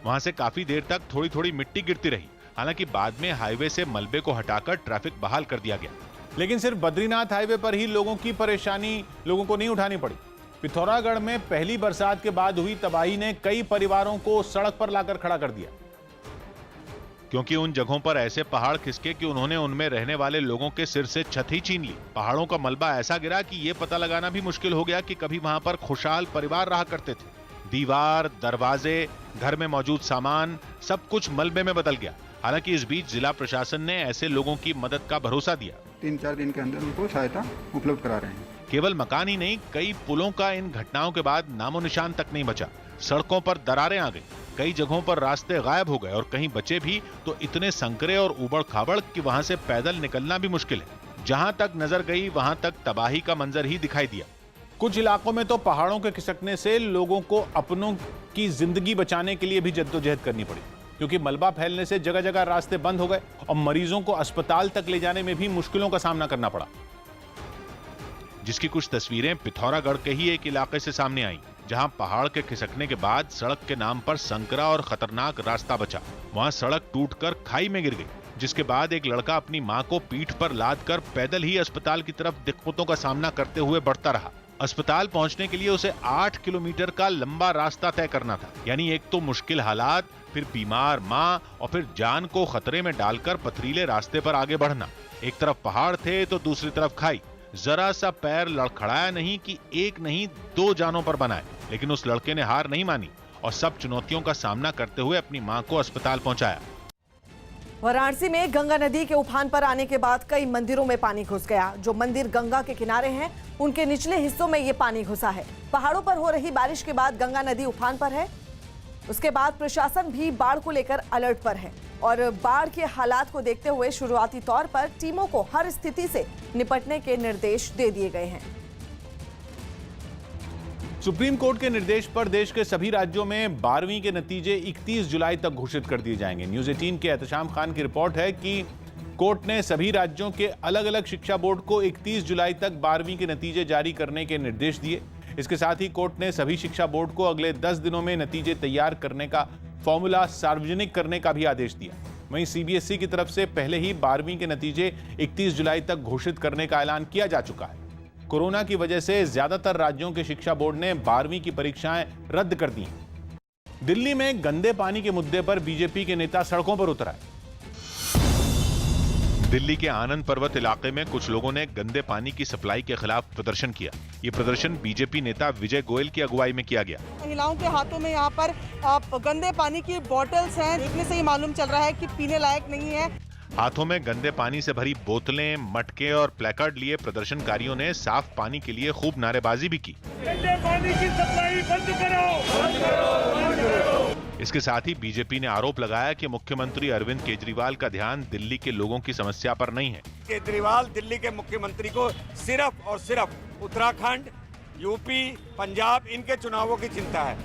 वहां से काफी देर तक थोड़ी थोड़ी मिट्टी गिरती रही। हालांकि बाद में हाईवे से मलबे को हटाकर ट्रैफिक बहाल कर दिया गया। लेकिन सिर्फ बद्रीनाथ हाईवे पर ही लोगों की परेशानी लोगों को नहीं उठानी पड़ी। पिथौरागढ़ में पहली बरसात के बाद हुई तबाही ने कई परिवारों को सड़क पर लाकर खड़ा कर दिया, क्योंकि उन जगहों पर ऐसे पहाड़ खिसके कि उन्होंने उनमें रहने वाले लोगों के सिर से छत ही छीन ली। पहाड़ों का मलबा ऐसा गिरा कि यह पता लगाना भी मुश्किल हो गया कि कभी वहां पर खुशहाल परिवार रहा करते थे। दीवार, दरवाजे, घर में मौजूद सामान, सब कुछ मलबे में बदल गया। हालांकि इस बीच जिला प्रशासन ने ऐसे लोगों की मदद का भरोसा दिया। 3-4 दिन के अंदर उनको सहायता उपलब्ध करा रहे हैं। केवल मकान ही नहीं, कई पुलों का इन घटनाओं के बाद नामो निशान तक नहीं बचा। सड़कों पर दरारें आ गई, कई जगहों पर रास्ते गायब हो गए और कहीं बचे भी तो इतने संकरे और उबड़ खाबड़ कि वहां से पैदल निकलना भी मुश्किल है। जहां तक नजर गई वहां तक तबाही का मंजर ही दिखाई दिया। कुछ इलाकों में तो पहाड़ों के खिसकने से लोगों को अपनों की जिंदगी बचाने के लिए भी जद्दोजहद करनी पड़ी, क्योंकि मलबा फैलने से जगह जगह रास्ते बंद हो गए और मरीजों को अस्पताल तक ले जाने में भी मुश्किलों का सामना करना पड़ा, जिसकी कुछ तस्वीरें पिथौरागढ़ के ही एक इलाके से सामने आई, जहां पहाड़ के खिसकने के बाद सड़क के नाम पर संकरा और खतरनाक रास्ता बचा। वहां सड़क टूटकर खाई में गिर गई, जिसके बाद एक लड़का अपनी मां को पीठ पर लादकर पैदल ही अस्पताल की तरफ दिक्कतों का सामना करते हुए बढ़ता रहा। अस्पताल पहुंचने के लिए उसे 8 किलोमीटर का लंबा रास्ता तय करना था। यानी एक तो मुश्किल हालात, फिर बीमार मां और फिर जान को खतरे में डालकर पथरीले रास्ते पर आगे बढ़ना। एक तरफ पहाड़ थे तो दूसरी तरफ खाई। जरा सा पैर लड़खड़ाया नहीं कि एक नहीं 2 जानों पर बनाए, लेकिन उस लड़के ने हार नहीं मानी और सब चुनौतियों का सामना करते हुए अपनी मां को अस्पताल पहुंचाया। वाराणसी में गंगा नदी के उफान पर आने के बाद कई मंदिरों में पानी घुस गया। जो मंदिर गंगा के किनारे हैं, उनके निचले हिस्सों में ये पानी घुसा है। पहाड़ों पर हो रही बारिश के बाद गंगा नदी उफान पर है। उसके बाद प्रशासन भी बाढ़ को लेकर अलर्ट पर है और बाढ़ के हालात को देखते हुए शुरुआती तौर पर टीमों को हर स्थिति से निपटने के निर्देश दे दिए गए हैं। सुप्रीम कोर्ट के निर्देश पर देश के सभी राज्यों में 12वीं के नतीजे 31 जुलाई तक घोषित कर दिए जाएंगे। न्यूज़ 18 के एहतशाम खान की रिपोर्ट है कि कोर्ट ने सभी राज्यों के अलग अलग शिक्षा बोर्ड को 31 जुलाई तक 12वीं के नतीजे जारी करने के निर्देश दिए। इसके साथ ही कोर्ट ने सभी शिक्षा बोर्ड को अगले 10 दिनों में नतीजे तैयार करने का फॉर्मूला सार्वजनिक करने का भी आदेश दिया। वहीं सीबीएसई की तरफ से पहले ही 12वीं के नतीजे 31 जुलाई तक घोषित करने का ऐलान किया जा चुका है। कोरोना की वजह से ज्यादातर राज्यों के शिक्षा बोर्ड ने 12वीं की परीक्षाएं रद्द कर दी। दिल्ली में गंदे पानी के मुद्दे पर बीजेपी के नेता सड़कों पर उतर आए। दिल्ली के आनंद पर्वत इलाके में कुछ लोगों ने गंदे पानी की सप्लाई के खिलाफ प्रदर्शन किया। ये प्रदर्शन बीजेपी नेता विजय गोयल की अगुवाई में किया गया। महिलाओं के हाथों में यहाँ पर गंदे पानी की बोतल्स हैं। देखने से ही मालूम चल रहा है कि पीने लायक नहीं है। हाथों में गंदे पानी से भरी बोतलें, मटके और प्लेकार्ड लिए प्रदर्शनकारियों ने साफ पानी के लिए खूब नारेबाजी भी की। गंदे पानी की सप्लाई बंद करो, बंद करो, बंद करो। इसके साथ ही बीजेपी ने आरोप लगाया कि मुख्यमंत्री अरविंद केजरीवाल का ध्यान दिल्ली के लोगों की समस्या पर नहीं है। केजरीवाल दिल्ली के मुख्यमंत्री को सिर्फ और सिर्फ उत्तराखंड, यूपी, पंजाब इनके चुनावों की चिंता है।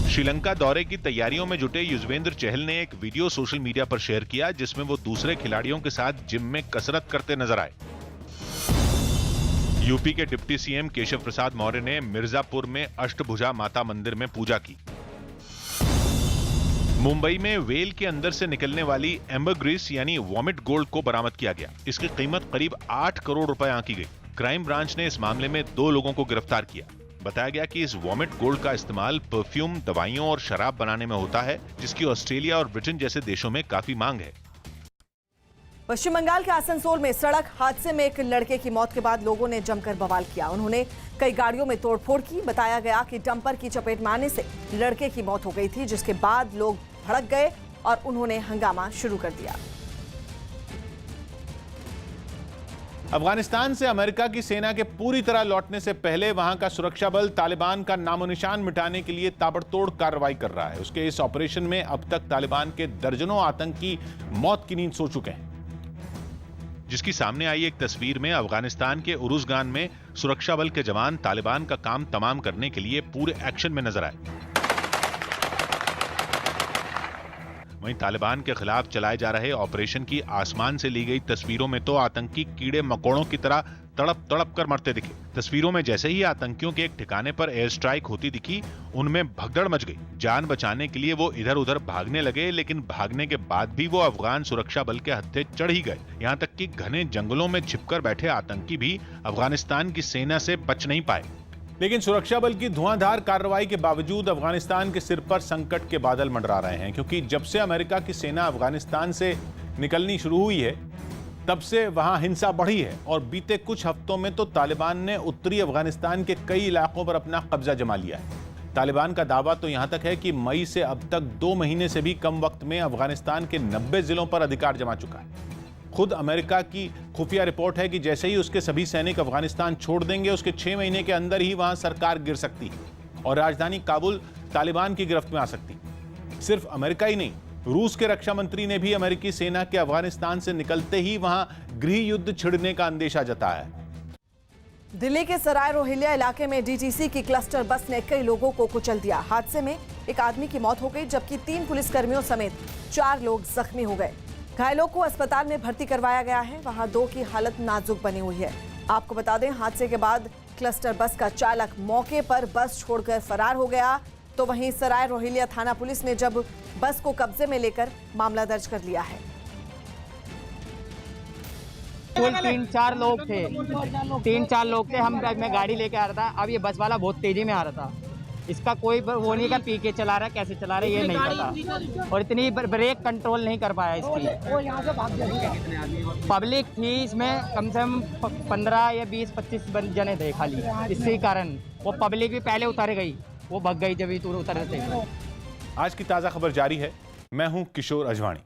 श्रीलंका दौरे की तैयारियों में जुटे युजवेंद्र चहल ने एक वीडियो सोशल मीडिया पर शेयर किया, जिसमें वो दूसरे खिलाड़ियों के साथ जिम में कसरत करते नजर आए। यूपी के डिप्टी सीएम केशव प्रसाद मौर्य ने मिर्जापुर में अष्टभुजा माता मंदिर में पूजा की। मुंबई में वेल के अंदर से निकलने वाली एम्बरग्रीस यानी वॉमिट गोल्ड को बरामद किया गया। इसकी कीमत करीब 8 करोड़ रुपए आंकी गई। क्राइम ब्रांच ने इस मामले में 2 लोगों को गिरफ्तार किया। बताया गया कि इस वॉमिट गोल्ड का इस्तेमाल परफ्यूम, दवाइयों और शराब बनाने में होता है, जिसकी ऑस्ट्रेलिया और ब्रिटेन जैसे देशों में काफी मांग है। पश्चिम बंगाल के आसनसोल में सड़क हादसे में एक लड़के की मौत के बाद लोगों ने जमकर बवाल किया। उन्होंने कई गाड़ियों में तोड़फोड़ की। बताया गया कि डंपर की चपेट में आने से लड़के की मौत हो गई थी, जिसके बाद लोग भड़क गए और उन्होंने हंगामा शुरू कर दिया। अफगानिस्तान से अमेरिका की सेना के पूरी तरह लौटने से पहले वहां का सुरक्षा बल तालिबान का नामो निशान मिटाने के लिए ताबड़तोड़ कार्रवाई कर रहा है। उसके इस ऑपरेशन में अब तक तालिबान के दर्जनों आतंकी मौत की नींद सो चुके हैं। जिसकी सामने आई एक तस्वीर में अफगानिस्तान के उरुज़गान में सुरक्षा बल के जवान तालिबान का काम तमाम करने के लिए पूरे एक्शन में नजर आए। वहीं तालिबान के खिलाफ चलाए जा रहे ऑपरेशन की आसमान से ली गई तस्वीरों में तो आतंकी कीड़े मकोड़ों की तरह तड़प तड़प कर मरते दिखे। तस्वीरों में जैसे ही आतंकियों के एक ठिकाने पर एयर स्ट्राइक होती दिखी, उनमें भगदड़ मच गई। जान बचाने के लिए वो इधर उधर भागने लगे, लेकिन भागने के बाद भी वो अफगान सुरक्षा बल के हत्थे चढ़ ही गए। यहाँ तक कि घने जंगलों में छिपकर बैठे आतंकी भी अफगानिस्तान की सेना से बच नहीं पाए। लेकिन सुरक्षा बल की धुआंधार कार्रवाई के बावजूद अफगानिस्तान के सिर पर संकट के बादल मंडरा रहे हैं, क्योंकि जब से अमेरिका की सेना अफगानिस्तान से निकलनी शुरू हुई है, तब से वहां हिंसा बढ़ी है और बीते कुछ हफ्तों में तो तालिबान ने उत्तरी अफगानिस्तान के कई इलाकों पर अपना कब्जा जमा लिया है। तालिबान का दावा तो यहां तक है कि मई से अब तक 2 महीने से भी कम वक्त में अफगानिस्तान के 90 जिलों पर अधिकार जमा चुका है। खुद अमेरिका की खुफिया रिपोर्ट है कि जैसे ही उसके सभी सैनिक अफगानिस्तान छोड़ देंगे, उसके 6 महीने के अंदर ही वहां सरकार गिर सकती है और राजधानी काबुल तालिबान की गिरफ्त में आ सकती है। सिर्फ अमेरिका ही नहीं, रूस के रक्षा मंत्री ने भी अमेरिकी सेना के अफगानिस्तान से निकलते ही वहां गृह युद्ध छिड़ने का अंदेशा जताया है। दिल्ली के सराय रोहिल्ला इलाके में डीटीसी की क्लस्टर बस ने कई लोगों को कुचल दिया। हादसे में एक आदमी की मौत हो गई, जबकि 3 पुलिसकर्मियों समेत 4 लोग जख्मी हो गए। घायलों को अस्पताल में भर्ती करवाया गया है, वहां 2 की हालत नाजुक बनी हुई है। आपको बता दें, हादसे के बाद क्लस्टर बस का चालक मौके पर बस छोड़कर फरार हो गया। तो वहीं सराय रोहिल्ला थाना पुलिस ने जब बस को कब्जे में लेकर मामला दर्ज कर लिया है। कुल 3-4 लोग थे, 3-4 लोग थे। मैं गाड़ी लेके आ रहा था। अब ये बस वाला बहुत तेजी में आ रहा था। इसका कोई वो नहीं का पी के चला रहा है, कैसे चला रहा है ये नहीं पता, और इतनी ब्रेक कंट्रोल नहीं कर पाया इसकी। पब्लिक थी इसमें कम से कम 15 या 20-25 जने थे खाली। इसी कारण वो पब्लिक भी पहले उतर गई, वो भग गई जब उतर थे। आज की ताज़ा खबर जारी है। मैं हूं किशोर अजवाणी।